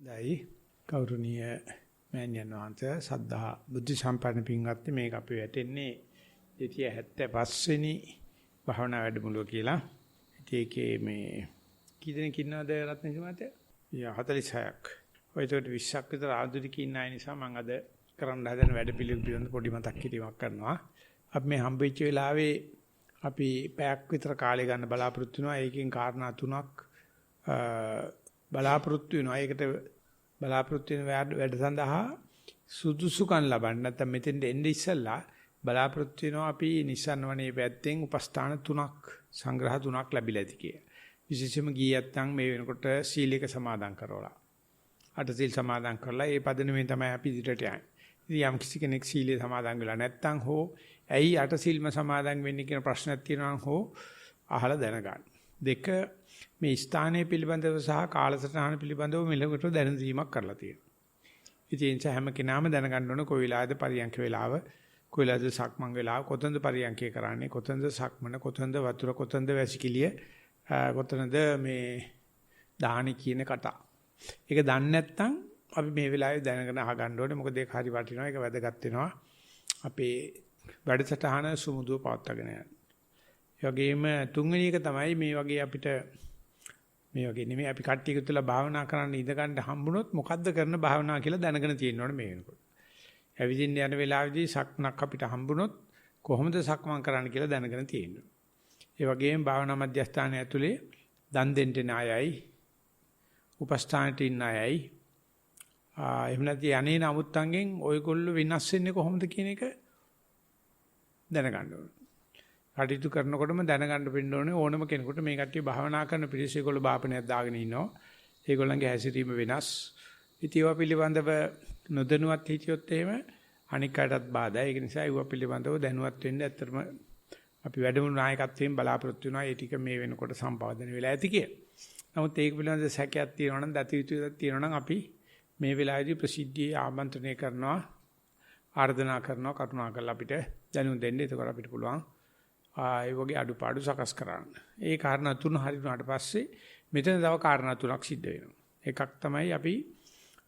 දැයි කෞරුණීය මෑණියන් වහන්සේ සද්ධා බුද්ධ සම්පන්න පින්වත්නි මේක අපි වැටෙන්නේ 275 වෙනි භාවනා වැඩමුළුව කියලා. ඒකේ මේ කී දෙනෙක් ඉන්නවද රත්නජි මහත්තයා? 46ක්. ඔයකට 20ක් විතර ආධුනිකයින් ඉන්න අය නිසා මම අද කරන්න හදන වැඩ පිළිවෙල පිළිබඳ පොඩි මතක් කිරීමක් කරනවා. අපි මේ හම්බෙච්ච වෙලාවේ අපි පැයක් විතර කාලය ගන්න බලාපොරොත්තු වෙනවා. ඒකෙන් කාරණා තුනක් බලාපොරොත්තු වෙනවා. ඒකට බලාපොරොත්තු වෙන වැඩ සඳහා සුදුසුකම් ලබන්න නැත්නම් මෙතෙන්ට එන්නේ ඉස්සෙල්ලා බලාපොරොත්තු වෙනවා අපි නිසන් වනේ පැත්තෙන් උපස්ථාන තුනක් සංග්‍රහ තුනක් ලැබිලා ඇති කිය. විශේෂයෙන්ම ගියත්තන් මේ වෙනකොට සීලයක සමාදන් කරවලා. අට සීල් සමාදන් කරලා ඒ පදනමෙන් තමයි අපි ඉදිරියට යන්නේ. ඉතින් යම් කිසි කෙනෙක් සීලේ සමාදන් වෙලා නැත්නම් හෝ ඇයි අට සීල්ම සමාදන් වෙන්නේ කියන ප්‍රශ්නයක් තියෙනවා හෝ අහලා දැනගන්න. දෙක මේ ස්ථානයේ පිළිබඳව සහ කාලසටහන පිළිබඳව මෙලකට දැනුම් කරලා තියෙනවා. ඉතින් හැම කෙනාම දැනගන්න ඕන කොයි වෙලාවද පරියන්ක වෙලාව, කොයි වෙලාවද සක්මන් වෙලාව, කොතනද පරියන්කේ කරන්නේ, කොතනද සක්මන, කොතනද වතුර, කොතනද වැසිකිළිය, කොතනද මේ දාහනි කියන කතා. ඒක දන්නේ නැත්නම් අපි මේ වෙලාවේ දැනගෙන අහගන්න ඕනේ. මොකද ඒක හරි වටිනවා. ඒක වැදගත් වෙනවා. අපේ වැඩසටහන සුමුදුව පවත්වාගෙන යන්න. ඒ වගේම තුන්වෙනි එක තමයි මේ වගේ අපිට මේ වගේ නෙමෙයි අපි කට්ටිය එකතුලා භාවනා කරන්න ඉඳ ගන්න හම්බුනොත් මොකද්ද කරන භාවනා කියලා දැනගෙන තියෙන්න ඕනේ මේ වෙනකොට. ඇවිදින්න යන වෙලාවේදී සක්නක් අපිට හම්බුනොත් කොහොමද සක්මන් කරන්න කියලා දැනගෙන තියෙන්න ඕනේ. ඒ වගේම භාවනා මධ්‍යස්ථානය ඇතුලේ දන් දෙන්න ණයයි උපස්ථානට ඉන්න අයයි එහෙම නැති අනේ නමුත්තන්ගෙන් ඔයගොල්ලෝ වෙනස් වෙන්නේ කොහොමද කියන එක දැනගන්න ඕනේ. කටයුතු කරනකොටම දැනගන්න වෙන්න ඕනේ ඕනම කෙනෙකුට මේ කට්ටිය භාවනා කරන පිරිස ඒගොල්ලෝ බාපණයක් දාගෙන ඉන්නවා. ඒගොල්ලන්ගේ හැසිරීම වෙනස්. ඉතින් ඒවා පිළිබඳව නොදැනුවත් හිටියොත් එහෙම අනික් අයටත් බාධා. ඒක නිසා ඒවා පිළිබඳව දැනුවත් වෙන්න ඇත්තටම අපි වැඩමුළු නායකත්වයෙන් බලාපොරොත්තු වෙනවා. ඒ ටික මේ වෙනකොට සම්පාදනය වෙලා ඇති කියලා. නමුත් ඒක පිළිබඳව සැකයක් තියෙනවා නම් දතියුතුයක් තියෙනවා නම් අපි මේ වෙලාවේදී ප්‍රසිද්ධියේ ආමන්ත්‍රණය කරනවා, ආර්දනා කරනවා කරුණා කරලා අපිට දැනුම් දෙන්න. එතකොට අපිට පුළුවන් ඒ වගේ අඩුපාඩු සකස් කරන්න. ඒ කාරණා තුන හරි වුණාට පස්සේ මෙතන තව කාරණා තුනක් සිද්ධ වෙනවා. එකක් තමයි අපි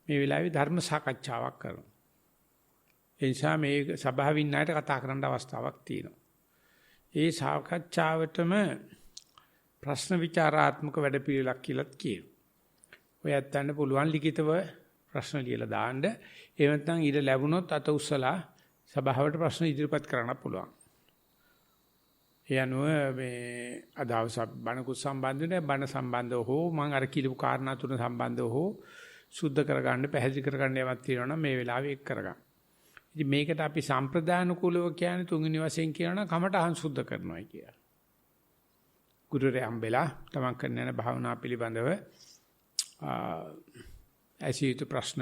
මේ වෙලාවේ ධර්ම සාකච්ඡාවක් කරනවා. ඒ නිසා මේ සභාවින් ණයට කතා කරන්න අවස්ථාවක් තියෙනවා. ඒ සාකච්ඡාවටම ප්‍රශ්න විචාරාත්මක වැඩපිළිවෙලක් කියලාත් කියනවා. ඔය ඇත්තන්න පුළුවන් ලිඛිතව ප්‍රශ්න ලියලා දාන්න. එහෙම නැත්නම් ඊට ලැබුණොත් අත උස්සලා සභාවට ප්‍රශ්න ඉදිරිපත් කරන්න පුළුවන්. ඒ අනුව මේ අදවස් බණකුත් සම්බන්ධ වෙන බණ සම්බන්ධව හෝ මම අර කිලපු කාරණා තුන සම්බන්ධව හෝ සුද්ධ කරගන්න පැහැදිලි කරගන්න යමක් තියෙනවා නම් මේ වෙලාවේ ඒක කරගන්න. ඉතින් මේකට අපි සම්ප්‍රදාන කුලව කියන්නේ තුන්වෙනි වශයෙන් කියනවා කමටහන් සුද්ධ කරනවායි කියලා. ගුරුරයා හම්බෙලා තමන් කරන යන භාවනා පිළිබඳව ඇසියුතු ප්‍රශ්න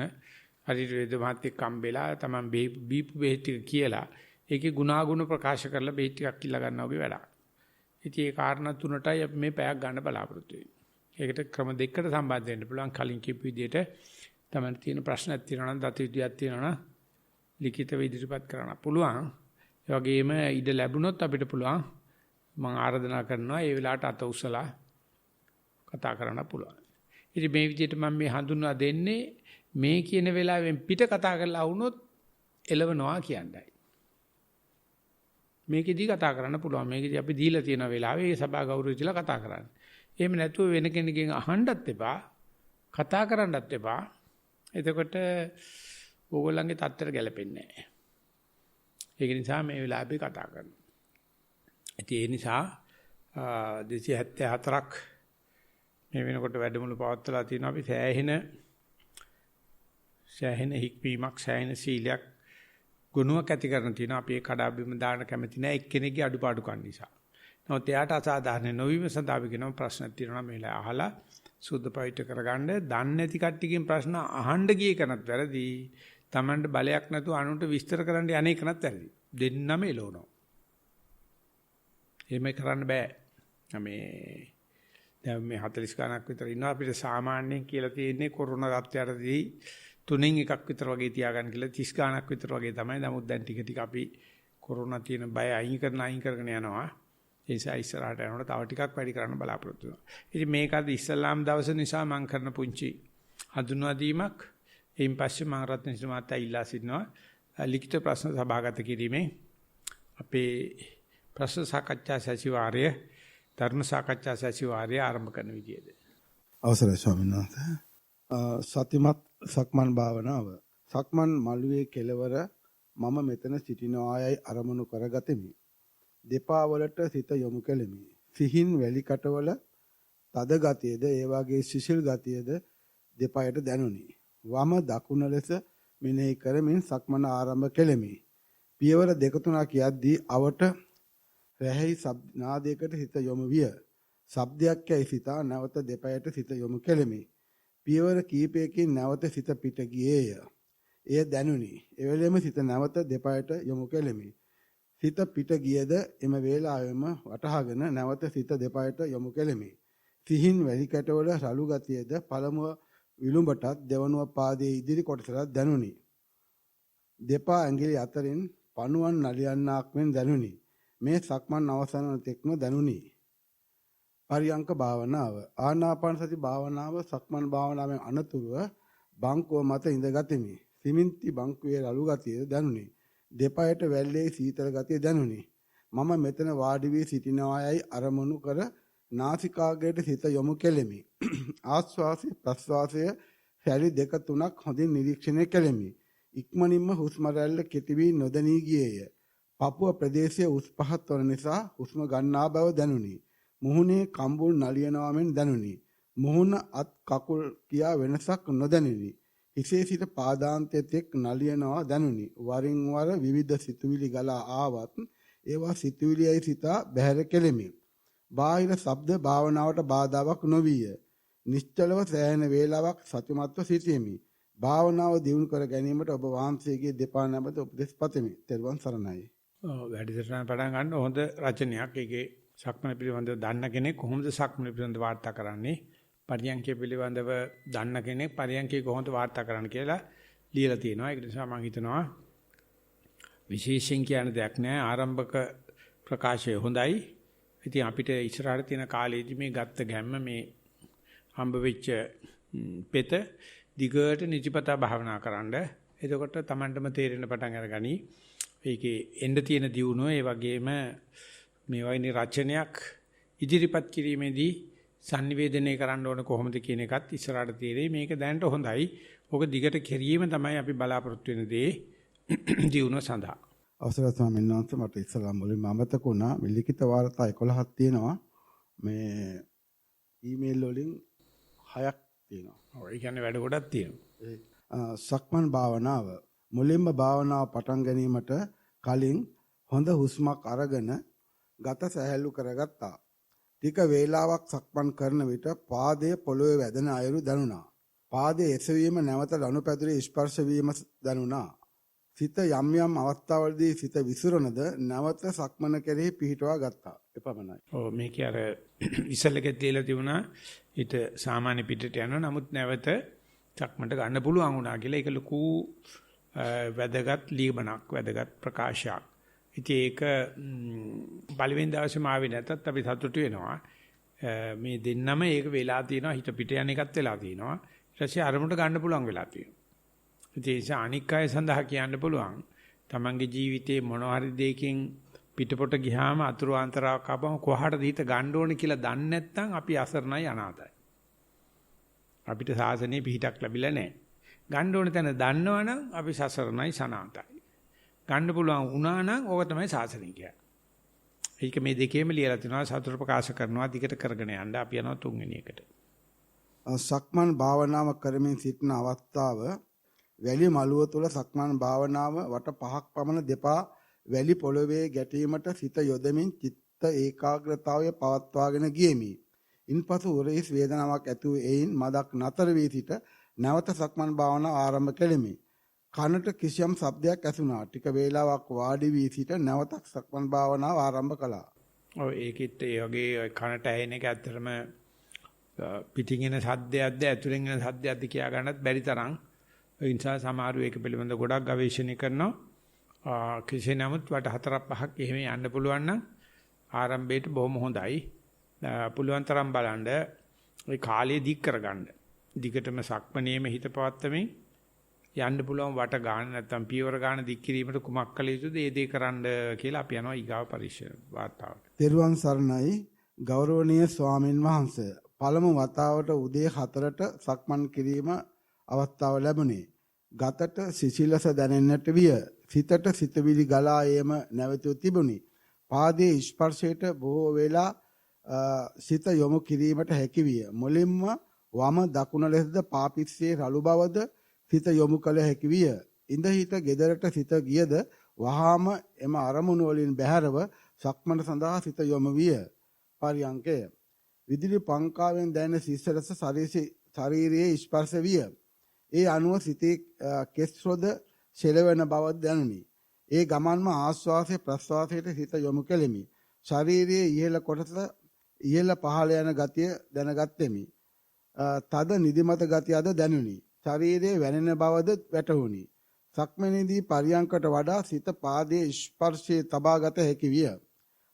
හරි වේද මහත්ෙක් හම්බෙලා තමන් බීපු බෙහෙත් කියලා ඒකේ ගුණාගුණ ප්‍රකාශ කරලා බෙහෙත් ටිකක් කිල්ල ගන්නවා වගේ වැඩක්. ඉතින් ඒ කාරණා තුනටයි අපි මේ පැයක් ගන්න බලාපොරොත්තු වෙන්නේ. ඒකට ක්‍රම දෙකකට සම්බන්ධ වෙන්න පුළුවන්. කලින් කියපු විදිහට තමයි තියෙන ප්‍රශ්නක් තියෙනවා නම් දතිවිදියක් තියෙනවා නම් ලිඛිතව ඉදිරිපත් කරන්න පුළුවන්. ඒ වගේම ඉඩ ලැබුණොත් අපිට පුළුවන් මම ආරාධනා කරනවා ඒ වෙලාවට අත උස්සලා කතා කරන්න පුළුවන්. ඉතින් මේ විදිහට මම මේ හඳුන්වා දෙන්නේ මේ කියන වෙලාවෙන් පිට කතා කරලා වුණොත් එළවනවා කියන්නයි. මේකෙදි කතා කරන්න පුළුවන්. මේකෙදි අපි දීලා තියෙන වෙලාවේ ඒ සභා ගෞරවය දිලා කතා කරන්න. එහෙම නැතුව වෙන කෙනෙක්ගෙන් අහන්නත් එපා, කතා කරන්නත් එපා. එතකොට ඕගොල්ලන්ගේ තත්ත්වයට ගැලපෙන්නේ නැහැ. ඒක නිසා මේ වෙලාවේ කතා කරනවා. ඒ නිසා 274ක් මේ වෙනකොට වැඩමුළු පවත්වලා තියෙනවා. අපි සෑහෙන හික්මීමක්, සෑහෙන සීලයක් ගුණයක් ඇති කරන තියෙනවා. අපි ඒ කඩාබිම දාන්න කැමති නැහැ එක්කෙනෙක්ගේ අඩුපාඩුකම් නිසා. නමුත් එයාට අසාධාරණ නොවීම සඳහා අපි කියනවා ප්‍රශ්න තියෙනවා මේලා අහලා සුද්ධ පවිත්‍ර කරගන්න. දන්නේ නැති කට්ටියකින් ප්‍රශ්න අහන්න ගිය කෙනත් වැරදි. Tamanට බලයක් නැතුව අනුන්ට විස්තර කරන්න යන්නේ කෙනත් වැරදි. දෙන්නම එළවනවා. එහෙම කරන්න බෑ. දැන් මේ 40 ගණක් විතර ඉන්නවා අපිට සාමාන්‍යයෙන් කියලා තියෙන්නේ කොරෝනා තත්ත්වයටදී 3න් එකක් විතර වගේ තියාගන්න කියලා 30 ගණක් විතර වගේ තමයි. නමුත් දැන් ටික ටික අපි කොරෝනා තියෙන බය අයින් කරගෙන යනවා. ඒ නිසා ඉස්සරහට යනකොට තව ටිකක් වැඩි කරන්න බලාපොරොත්තු වෙනවා. ඉතින් මේක අද ඉස්ලාම් දවස නිසා මම කරන පුංචි හඳුන්වා දීමක්. එයින් පස්සේ මම රත්න සිනාමත් ඉල්ලා සිටිනවා ලිඛිත ප්‍රශ්න සභාගත කිරීමෙන් අපේ ප්‍රශ්න සාකච්ඡා සැසිවාරය ධර්ම සාකච්ඡා සැසිවාරය ආරම්භ කරන විදියද. අවසරයි ස්වාමීන් වහන්සේ. සතිමත් සක්මන් භාවනාව. සක්මන් මළුවේ කෙළවර මම මෙතන සිටිනවායයි අරමුණු කරගතිමි. දෙපා වලට සිත යොමු කෙලිමි. සිහින් වැලි කටවල තද ගතියද ඒ වගේ සිසිල් ගතියද දෙපයට දැනුනි. වම දකුණ ලෙස මෙනෙහි කරමින් සක්මන ආරම්භ කෙලිමි. පියවර දෙක තුනක් යද්දී අවට රැහි නාදයකට සිත යොමු විය. ශබ්දයක් යයි සිතා නැවත දෙපයට සිත යොමු කෙලිමි. පියවර කීපයකින් නැවත සිත පිට ගියේය. එය දැනුනි. එවෙලෙම සිත නැවත දෙපයට යොමු කෙලිමි. සිත පිට ගියද එම වේලාවෙම වටහාගෙන නැවත සිත දෙපයට යොමු කෙලිමි. සිහින් වැලි කැටවල රළු ගතියද පළමුව විලුඹටත් දෙවනුව පාදයේ ඉදිරි කොටසට දැනුනි. දෙපා ඇඟිලි අතරින් පණුවන් නලියන්නාක් මෙන් දැනුනි. මේ සක්මන් අවසන් තෙක්ම දැනුනි. පරියංක භාවනාව. ආනාපාන සති භාවනාව සක්මන් භාවනාවෙන් අනතුරුව බංකුව මත ඉඳගතිමි. සිමින්ති බංකුවේ රළු ගතිය දැනුනි. දෙපයට වැල්ලේ සීතල ගතිය දැනුනි. මම මෙතන වාඩි වී සිටිනවායයි අරමුණු කර නාසිකාග්‍රයට සිත යොමු කෙලෙමි. ආශ්වාසය ප්‍රශ්වාසය සැලි දෙක තුනක් හොඳින් නිරීක්ෂණය කෙලෙමි. ඉක්මනින්ම හුස්ම රැල්ල කෙටි වී නොදැනී ගියේය. පපුව ප්‍රදේශයේ උස් පහත් වන නිසා හුස්ම ගන්නා බව දැනුනි. මුහුණේ කම්බුල් නලියනවා මෙන් දැනුනි. මුහුණ අත් කකුල් කියා වෙනසක් නොදැනිනි. හිසේ සිට පාදාන්තයේ තෙක් නලියනවා දැනුනි. වරින් වර විවිධ සිතුවිලි ගලා ආවත් ඒවා සිතුවිලියයි සිතා බැහැර කෙලෙමි. බාහිර ශබ්ද භාවනාවට බාධාවක් නොවිය. නිශ්චලව සෑහෙන වේලාවක් සතුටුමත්ව සිටියෙමි. භාවනාව දියුණු කර ගැනීමට ඔබ වහන්සේගේ දෙපා නැමැති උපදෙස් පතමි. ත්වන් සරණයි. වැඩිසටහන පටන් ගන්න හොඳ රචනයක්. ඒකේ සක්මන පිළිබඳව දන්න කෙනෙක් කොහොමද සක්මන පිළිබඳව වාර්තා කරන්නේ? පරියන්කේ පිළිබඳව දන්න කෙනෙක් පරියන්කේ කොහොමද වාර්තා කරන්න කියලා ලියලා තියෙනවා. ඒක නිසා මම හිතනවා විශේෂයෙන් කියන දෙයක් නෑ. ආරම්භක ප්‍රකාශය හොඳයි. ඉතින් අපිට ඉස්සරහට තියෙන කාලේදී මේ ගත්ත ගැම්ම මේ හම්බ වෙච්ච පෙත දිගට නිජපතා භාවනා කරන්න. එතකොට Tamanටම තේරෙන්න පටන් අරගනි. ඒකේ එන්න තියෙන දියුණුව ඒ වගේම මේ වගේ රචනයක් ඉදිරිපත් කිරීමේදී sannivedanaya කරන්න ඕන කොහොමද කියන එකත් ඉස්සරහට තීරේ. මේක දැනට හොඳයි. ඕක දිගට කෙරීම තමයි අපි බලාපොරොත්තු වෙන දේ දියුණුව සඳහා. අවසරයි ස්වාමීන් වහන්සේ මට ඉස්සලා මුලින්ම අමතක වුණා. මේ ලිඛිත වාර්තා 11ක් තියෙනවා. මේ ඊමේල් වලින් 6ක් තියෙනවා. ඔව් ඒ කියන්නේ වැඩ ගොඩක් තියෙනවා. සක්මන් භාවනාව. මුලින්ම භාවනාව පටන් ගැනීමට කලින් හොඳ හුස්මක් අරගෙන ගත සැහැල්ලු කරගත්තා. ටික වේලාවක් සක්මන් කරන විට පාදයේ පොළොවේ වැදෙන අයුරු දැනුණා. පාදයේ එසවීම නැවත ලනුපැදුරේ ස්පර්ශ වීම දැනුණා. සිත යම් යම් අවස්ථාවලදී සිත විසිරනද නැවත සක්මන කෙරෙහි පිහිටවා ගත්තා. එපමණයි. ඔව් මේකේ අර ඉස්සල්ලකේ තියලා තිබුණා ඊට සාමාන්‍ය පිටට යනවා. නමුත් නැවත සක්මන්ට ගන්න පුළුවන් වුණා කියලා ඒක ලොකු වැදගත් ලියමනක් වැදගත් ප්‍රකාශයක්. ඉතින් ඒක පළවෙනි දවසේම ආවේ නැතත් අපි සතුටු වෙනවා. මේ දෙන්නම ඒක වෙලා තියෙනවා. හිත පිට යන එකත් වෙලා තියෙනවා. ඊට පස්සේ අරමුණට ගන්න පුළුවන් වෙලා තියෙනවා. ඒ නිසා අනික් අය සඳහා කියන්න පුළුවන්. තමන්ගේ ජීවිතේ මොනවා හරි දෙයකින් පිටපොට ගියාම අතුරු අන්තරාවක් ආපම කොහාටද හිත ගන්න ඕනේ කියලා දන්නේ නැත්නම් අපි අසරණයි අනාථයි. අපිට සාසනයේ පිහිටක් ලැබිලා නැහැ. ගන්න ඕනේ තැන දන්නවනම් අපි සසරණයි සනාථයි. ගන්න පුළුවන් වුණා නම් ඕක තමයි සාසනය කියන්නේ. ඒක මේ දෙකේම ලියලා තිනවා සතුට ප්‍රකාශ කරනවා දිගට කරගෙන යන්න අපි යනවා තුන්වෙනි එකට. සක්මන් භාවනාව කරමින් සිටින අවස්ථාව වැලි මළුව තුල සක්මන් භාවනාව වට 5ක් පමණ දෙපා වැලි පොළවේ ගැටීමට සිත යොදමින් චිත්ත ඒකාග්‍රතාවය පවත්වාගෙන ගියෙමි. ඉන්පසු උරහිස් වේදනාවක් ඇති වූ එයින් මදක් නතර වී සිට නැවත සක්මන් භාවනාව ආරම්භ කෙලිමි. කනට කිසියම් ශබ්දයක් ඇසුණා. ටික වේලාවක් වාඩි වී සිට නැවත සක්මන් භාවනාව ආරම්භ කළා. ඔව් ඒකෙත් ඒ වගේ කනට ඇහෙන එක ඇත්තටම පිටින් එන ශබ්දයක්ද ඇතුලෙන් එන ශබ්දයක්ද කියා ගන්නත් බැරි තරම් ඒ නිසා සමහරව ඒක පිළිබඳව ගොඩක් ගවේෂණය කරනවා. කෙසේ නමුත් වට 4-5ක් එහෙම යන්න පුළුවන් නම් ආරම්භයේට බොහොම හොඳයි. පුළුවන් තරම් බලන්න ඒ කාලය දික් කරගන්න. දිගටම සක්මණේම හිත පවත්තමින් යන්න පුළුවන් වට ගන්න නැත්නම් පියවර ගන්න දික් කිරීමට කුමක් කළ යුතුද ඒ දේ කරන්න කියලා අපි යනවා ඊගාව පරිශ්‍රය වාතාවට. තෙරුවන් සරණයි ගෞරවනීය ස්වාමින් වහන්සේ. පළමු වතාවට උදේ 4ට සක්මන් කිරීම අවස්ථාව ලැබුණේ. ගතට සිසිලස දැනෙන්නට විය. සිතට සිතවිලි ගලා ඒම නැවතුව තිබුණි. පාදයේ ස්පර්ශයට බොහෝ වෙලා සිත යොමු කිරීමට හැකි විය. මුලින්ම වම දකුණ ලෙසද පාපිස්සේ රළු බවද සිත යොමු කළ හැකි විය. ඉඳ හිට ගෙදරට සිත ගියද වහාම එම අරමුණු වලින් බැහැරව සක්මන සඳහා සිත යොමු විය. පරියංකය විදුලි පංකාවෙන් දැනෙන සිසිලස ශරීරයේ ස්පර්ශ විය. ඒ අනුව සිතේ කෙස් රොද සෙලවෙන බව දැනුනි. ඒ ගමන්ම ආශ්වාසය ප්‍රශ්වාසයට සිත යොමු කෙලිමි. ශරීරයේ ඉහළ කොටස ඉහළ පහළ යන ගතිය දැනගත්ෙමි. තද නිදිමත ගතියද දැනුනි. ශරීරයේ වැනෙන බවද වැටහුණි. සක්මනේදී පරියංකට වඩා සිත පාදයේ ස්පර්ශයේ තබාගත හැකි විය.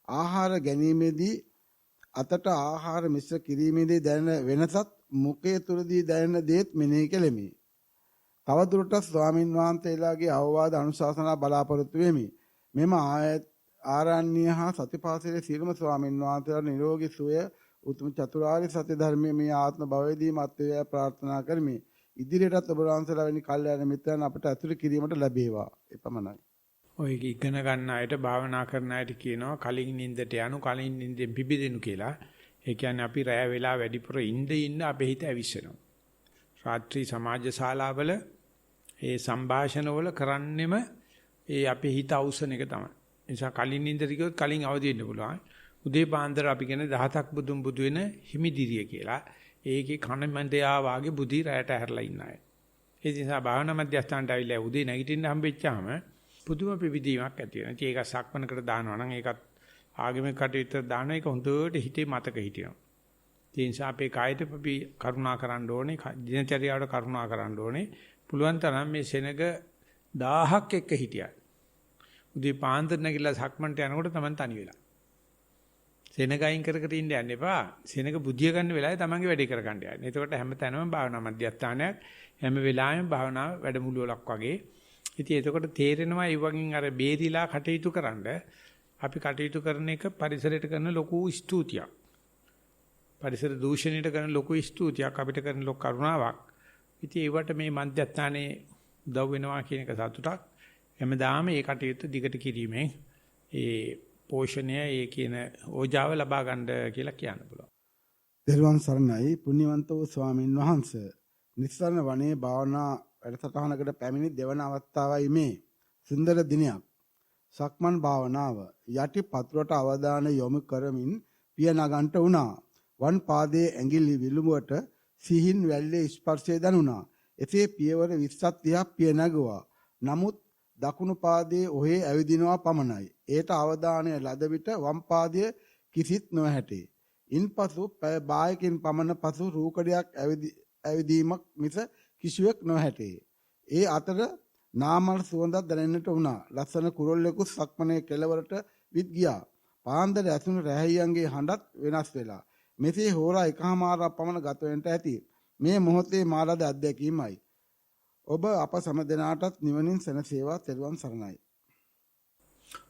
ආහාර ගැනීමේදී අතට ආහාර මිශ්‍ර කිරීමේදී දැනෙන වෙනසත් මුඛයේ තුරදී දැනෙන දේත් මෙනෙහි කෙලෙමි. තවදුරටත් ස්වාමින් වහන්සේලාගේ අවවාද අනුශාසනා බලාපොරොත්තු වෙමි. මෙම ආරණ්‍ය හා සතිපාසලේ සියලුම ස්වාමින් වහන්සේලා නිරෝගී සුවය උතුම් චතුරාර්ය සත්‍ය ධර්මයේ මේ ආත්ම භවයේදී මත් වේ ප්‍රාර්ථනා කරමි. ඉදිරියටත් ඔබ වහන්සේලා වැනි කල්යාණ මිත්‍රයන් අපට අතුරු කිරීමට ලැබේවා. එපමණයි. ඔය ඉගෙන ගන්න අයට භාවනා කරන අයට කියනවා කලින් නිින්දට යනු කලින් නිින්දෙන් පිබිදෙනු කියලා. ඒ කියන්නේ අපි රැය වෙලා වැඩිපුර ඉන්න අපේ හිත ඇවිස්සෙනවා. රාත්‍රී සමාජ ශාලාවල ඒ සංഭാෂණවල කරන්නෙම ඒ අපේ හිත අවුස්සන එක තමයි. ඒ නිසා කලින් නිින්දට ගියොත් කලින් අවදි වෙන්න පුළුවන්. උදේ පාන්දර අපි කියන 17ක් බුදුන් බුදු වෙන හිමිදිරිය කියලා. ඒකේ කන මන්දයා වාගේ බුදි රැයට හැරලා ඉන්න අය. ඒ නිසා භාවනා මධ්‍යස්ථානට ආවිල්ලා උදේ නැගිටින්න හම්බෙච්චාම පුදුම පිවිදීමක් ඇති වෙනවා. ඒක සක්මනකට දානවා නම් ඒකත් ආගමික කටයුත්ත දාන එක හොඳට හිතේ මතක හිටිනවා. ඒ නිසා අපේ කායයට අපි කරුණා කරන්න ඕනේ, දිනචර්යාවට කරුණා කරන්න ඕනේ. පුළුවන් තරම් මේ සෙනග 1000ක් එක්ක හිටියා. උදේ පාන්දර නැගිටලා සක්මන්ට යනකොට Taman තනි වෙලා. සෙනගයින් කර කර ඉන්න යන්න එපා. සෙනග බුද්ධිය ගන්න වෙලාවේ තමන්ගේ වැඩේ කර ගන්න යන්න. එතකොට හැම තැනම භාවනා මධ්‍යස්ථානයක් හැම වෙලාවෙම භාවනා වැඩමුළුවක් වගේ. ඉතින් එතකොට තේරෙනවා ඒ වගේ අර බේරිලා කටයුතු කරන්න අපි කටයුතු කරන එක පරිසරයට කරන ලොකු ස්තුතියක්. පරිසර දූෂණයට කරන ලොකු ස්තුතියක් අපිට කරන ලොකු කරුණාවක්. ඉතින් ඒවට මේ මධ්‍යස්ථානයේ උදව් වෙනවා කියන එක සතුටක්. හැමදාම මේ කටයුත්ත දිගට කිරීමෙන් ඒ පෝෂණය ඒ කියන ඕජාව ලබා ගන්න කියලා කියන්න පුළුවන්. දරුවන් සරණයි පුණ්‍යවන්ත වූ ස්වාමින් වහන්සේ. නිස්සරණ වනයේ භාවනා වැඩසටහනකට පැමිණි දෙවන අවස්ථාවයි මේ. සුන්දර දිනයක්. සක්මන් භාවනාව යටි පතුරට අවධානය යොමු කරමින් පිය නගන්ට වුණා. වම් පාදයේ ඇඟිලි විලුඹට සිහින් වැල්ලේ ස්පර්ශය දැනුණා. එසේ පියවර 20ක් 30ක් පිය නැගුවා. නමුත් දකුණු පාදයේ ඔහේ ඇවිදිනවා පමණයි. ඒට අවධානය ලද විට වම් පාදයේ කිසිත් නොහැටේ. ඉන්පසු පැය භාගයකින් පමණ පසු රූකඩයක් ඇවිදීමක් මිස කිසිවක් නොහැටේ. ඒ අතර නාමල් සුවඳක් දැනෙන්නට වුණා. ලස්සන කුරුල්ලෙකු සක්මනේ කෙළවරට විත් ගියා. පාන්දර ඇසුණු රැහැයියන්ගේ හඬත් වෙනස් වෙලා. මෙසේ හෝරා එකමාරක් පමණ ගත වෙන්නට ඇති. මේ මොහොතේ මාළද අත්දැකීමයි. ඔබ අප සෑම දිනාටත් නිවනින් සැනසේවා. තෙරුවන් සරණයි.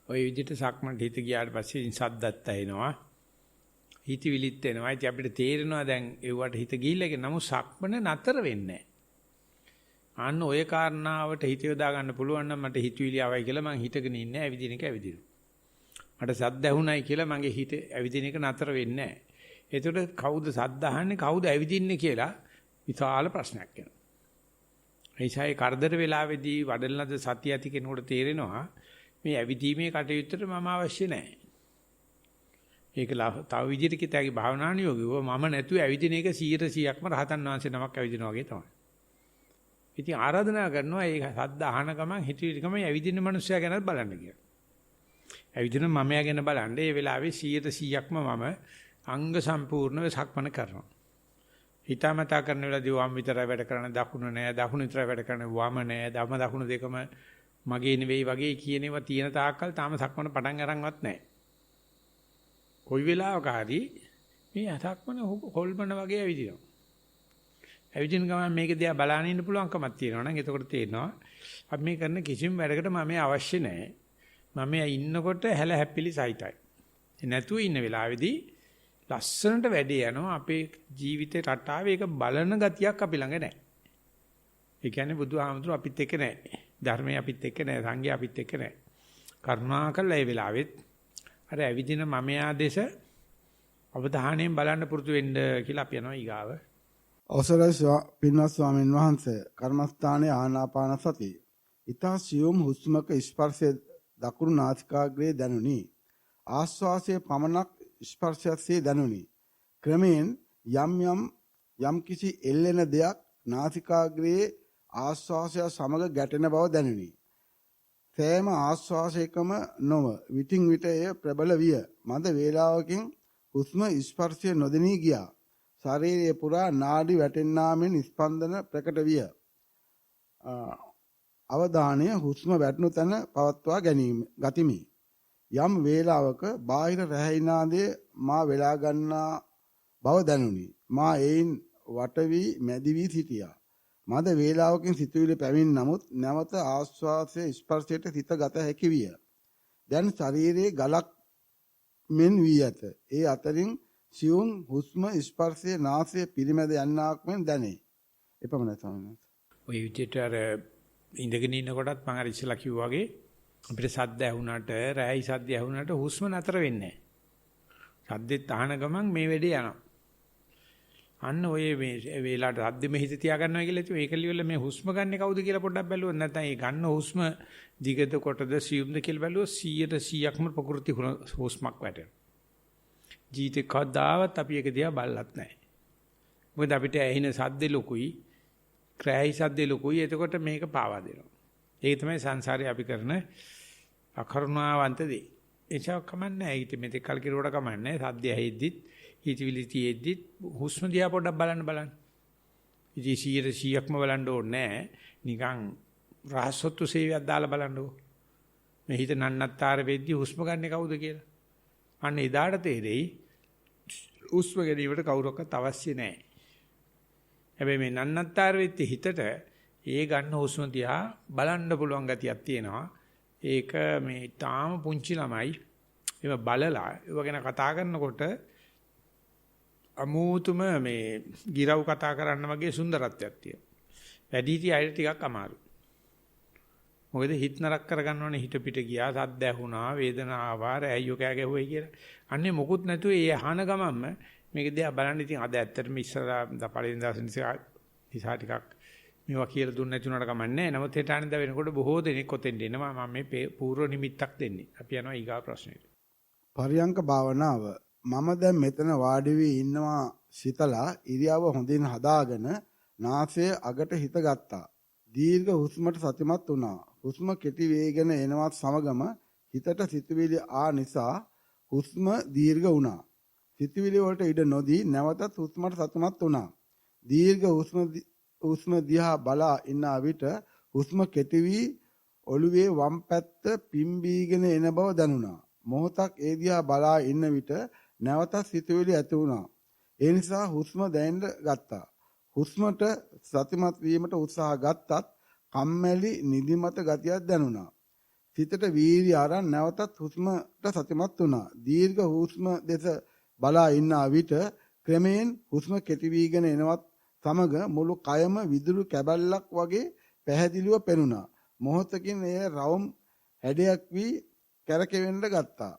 ඔය විදිහට සක්මන්ට හිත ගියාට පස්සේ සද්දත් ඇහෙනවා. හිතවිලිත් එනවා. ඉතින් අපිට තේරෙනවා දැන් ඒවට හිත ගිහිල්ලා නමුත් සක්මන නතර වෙන්නේ නැහැ. අන්න ඔය කාරණාවට හිත යොදා ගන්න පුළුවන් නම් මට හිතවිලි ආවයි කියලා මං හිතගෙන ඉන්නේ ඇවිදින එක ඇවිදිනවා. මට සද්ද ඇහුණයි කියලා මගේ හිත ඇවිදින එක නතර වෙන්නේ නැහැ. ඒකට කවුද සද්ද අහන්නේ කවුද ඇවිදින්නේ කියලා විශාල ප්‍රශ්නයක් එනවා. ඒසයි කරදර වෙලාවේදී වඩලනද සතිය ඇති කෙනෙකුට තේරෙනවා මේ ඇවිදීමේ කටයුත්තට මම අවශ්‍ය නැහැ. ඒක තව විදිහට කිතාගේ භාවනා නියෝගියව මම නැතුව ඇවිදින එක 100%ක්ම රහතන් වහන්සේ නමක් ඇවිදිනා වගේ තමයි. ඉතින් ආරාධනා කරනවා මේ සද්ද අහන ගමන් හිතවිලි ගමන් ඇවිදින මනුස්සයා ගැනත් බලන්න කියලා. ඇවිදින මමයා ගැන බලන්න ඒ වෙලාවේ 100%ක්ම මම අංග සම්පූර්ණව සක්මන කරනවා. හිතාමතා කරන වෙලාවදී වම් විතරයි වැඩ කරන්නේ දකුණ නෑ දකුණ විතරයි වැඩ කරන්නේ වම නෑ ධම දකුණ දෙකම මගේ නෙවෙයි වගේ කියන ඒවා තියෙන තාක්කල් තාම සක්මන පටන් අරන්වත් නෑ. කොයි වෙලාවක හරි මේ සක්මන හොල්මන වගේ ඇවිදිනවා. ඇවිදින ගමන් මේක දිහා බලාගෙන ඉන්න පුළුවන්කමක් තියෙනවා නම් එතකොට තේරෙනවා අපි මේ කරන කිසිම වැඩකට මම අවශ්‍ය නැහැ. මම ඉන්නකොට හැල හැපිලි සහිතයි. නැතුව ඉන්න වෙලාවේදී ලස්සනට වැඩේ යනවා අපේ ජීවිතේ රටාවේ ඒක බලන ගතියක් අපි ළඟ නැහැ. ඒ කියන්නේ බුදුහාමුදුරුවෝ අපිත් එක්ක නැහැ. ධර්මයේ අපිත් එක්ක නැහැ. සංඝයා අපිත් එක්ක නැහැ. කරුණාකරලා මේ වෙලාවෙත් අර ඇවිදින මමයා දේශ අවධානයෙන් බලන්න පුරුදු වෙන්න කියලා අපි යනවා ඊගාව. අවසරයි පින්වත් ස්වාමීන් වහන්සේ කර්මස්ථානයේ ආනාපාන සතිය. ඊතා සියුම් හුස්මක ස්පර්ශය දකුණු නාසිකාග්‍රයේ දැනුනි. ආශ්වාසයේ පමණක් ස්පර්ශයක්සේ දැනුනි. ක්‍රමයෙන් යම් කිසි එල්ලෙන දෙයක් නාසිකාග්‍රයේ ආශ්වාසය සමග ගැටෙන බව දැනුනි. සෑම ආශ්වාසයකම නොව විටින් විට එය ප්‍රබල විය. මද වේලාවකින් හුස්ම ස්පර්ශය නොදෙනී ගියා. ශරීරයේ පුරා නාඩි වැටෙන්නා මෙන් ස්පන්දන ප්‍රකට විය. අවධානය හුස්ම වැටෙනු තැන පවත්වා ගතිමි. යම් වේලාවක බාහිර රැහැිනාදයේ මා වෙලා ගන්නා බව දැනුනි. මා එයින් වට වී මැදි වී සිටියා. මද වේලාවකින් සිතුවිලි පැමිණ නමුත් නැවත ආශ්වාසයේ ස්පර්ශයට සිත ගත හැකි විය. දැන් ශරීරයේ ගලක් මෙන් වී ඇත. ඒ අතරින් සියුම් හුස්ම ස්පර්ශයේ නාසයේ පිරිමැද යන්නාක් මෙන් දැනේ. එපමණයි ස්වාමීනි. ඔය විදිහට අර ඉඳගෙන ඉන්නකොටත් මම අර ඉස්සලා කිව්වා වගේ අපිට සද්ද ඇහුණාට රැයි සද්ද ඇහුණාට හුස්ම නතර වෙන්නේ නැහැ. සද්දෙත් අහන ගමන් මේ වෙඩේ යනවා. අන්න ඔය මේ වේලාවට සද්දෙම හිත තියාගන්නවා කියලා කිව්ව ඒක liwල මේ හුස්ම ගන්න කවුද කියලා පොඩ්ඩක් බැලුවොත් නැත්නම් ඒ ගන්න හුස්ම දිගද කොටද සියුම්ද කියලා බැලුවොත් 100%ක්ම ප්‍රകൃති හුස්මක් වැටෙනවා. ජීවිතේ කවදාවත් අපි ඒක දිහා බලලත් නැහැ. මොකද අපිට ඇහෙන සද්දේ ලොකුයි, ක්‍රෑයි සද්දේ ලොකුයි. එතකොට මේක පාවා දෙනවා. ඒක තමයි සංසාරේ අපි කරන අකරුණාවන්ත දේ. ඒක කමන්නේ. ඊට මෙතෙක් කල් කිරුවට කමන්නේ. සද්ද ඇහෙද්දිත්, හිතවිලි තියෙද්දිත් හුස්ම දිහා පොඩ්ඩක් බලන්න. ඉතින් 100%ක්ම බලන්න ඕනේ නැහැ. නිකන් රහසොත්තු සේවයක් දාලා බලන්නකෝ. මේ හිත නන්නත්තර වෙද්දි හුස්ම ගන්න කවුද කියලා. අන්න එදාට තේරෙයි හුස්ම ගැනීමට කවුරක්වත් අවශ්‍ය නැහැ. හැබැයි මේ නන්නත්තර වෙච්ච හිතට ඒ ගන්න හුස්ම දිහා බලන්න පුළුවන් ගතියක් තියෙනවා. ඒක මේ තාම පුංචි ළමයි ඒව බලලා ඒව ගැන කතා කරනකොට අමෝතුම මේ ගිරව් කතා කරන්න වගේ සුන්දරත්වයක් තියෙනවා. වැඩිහිටි අයට ටිකක් අමාරුයි. මොකද හිත නරක කරගන්නවනේ හිත පිට ගියා, සද්ද ඇහුණා, වේදනාව ආවා, රැයියෝ කෑ ගැහුවයි කියලා. අන්නේ මොකුත් නැතුව ඒ අහන ගමන්ම මේක දිහා බලන්න ඉතින් අද ඇත්තටම ඉස්සරහා පළවෙනි දවසේ නිසා ටිකක් මේවා කියලා දුන්න නැති උනට කමන්නේ. නමුත් හෙට අනිද්දා වෙනකොට බොහෝ දෙනෙක් ඔතෙන්ට එනවා. මම මේ පූර්ව නිමිත්තක් දෙන්නේ. අපි යනවා ඊගා ප්‍රශ්නෙට. පරියංක භාවනාව. මම දැන් මෙතන වාඩි වී ඉන්නවා සිතලා ඉරියව්ව හොඳින් හදාගෙන නාසය අගට හිත ගත්තා. දීර්ඝ හුස්මට සතිමත් වුණා. හුස්ම කෙටි වේගෙන එනවත් සමගම හිතට සිතුවිලි ආ නිසා හුස්ම දීර්ඝ වුණා. සිතුවිලි වලට ඉඩ නොදී නැවතත් හුස්මට සතිමත් වුණා. දීර්ඝ හුස්ම දිහා බලා ඉන්න විට හුස්ම කෙටි වී ඔළුවේ වම් පැත්ත පිම්බීගෙන එන බව දැනුණා. මොහොතක් ඒ දිහා බලා ඉන්න විට නැවතත් සිතුවිලි ඇති වුණා. ඒ නිසා හුස්ම දැනෙන්න ගත්තා. හුස්මට සතිමත් වීමට උත්සාහ ගත්තත් කම්මැලි නිදිමත ගතියක් දැනුණා. සිතට වීර්ය අරන් නැවතත් හුස්මට සතිමත් වුණා. දීර්ඝ හුස්ම දෙස බලා ඉන්න විට ක්‍රමයෙන් හුස්ම කෙටි වීගෙන එනවත් සමග මුළු කයම විදුලි කැබල්ලක් වගේ පැහැදිලිව පෙනුණා. මොහොතකින් එය රවුම් හැඩයක් වී කැරකෙවෙන්න ගත්තා.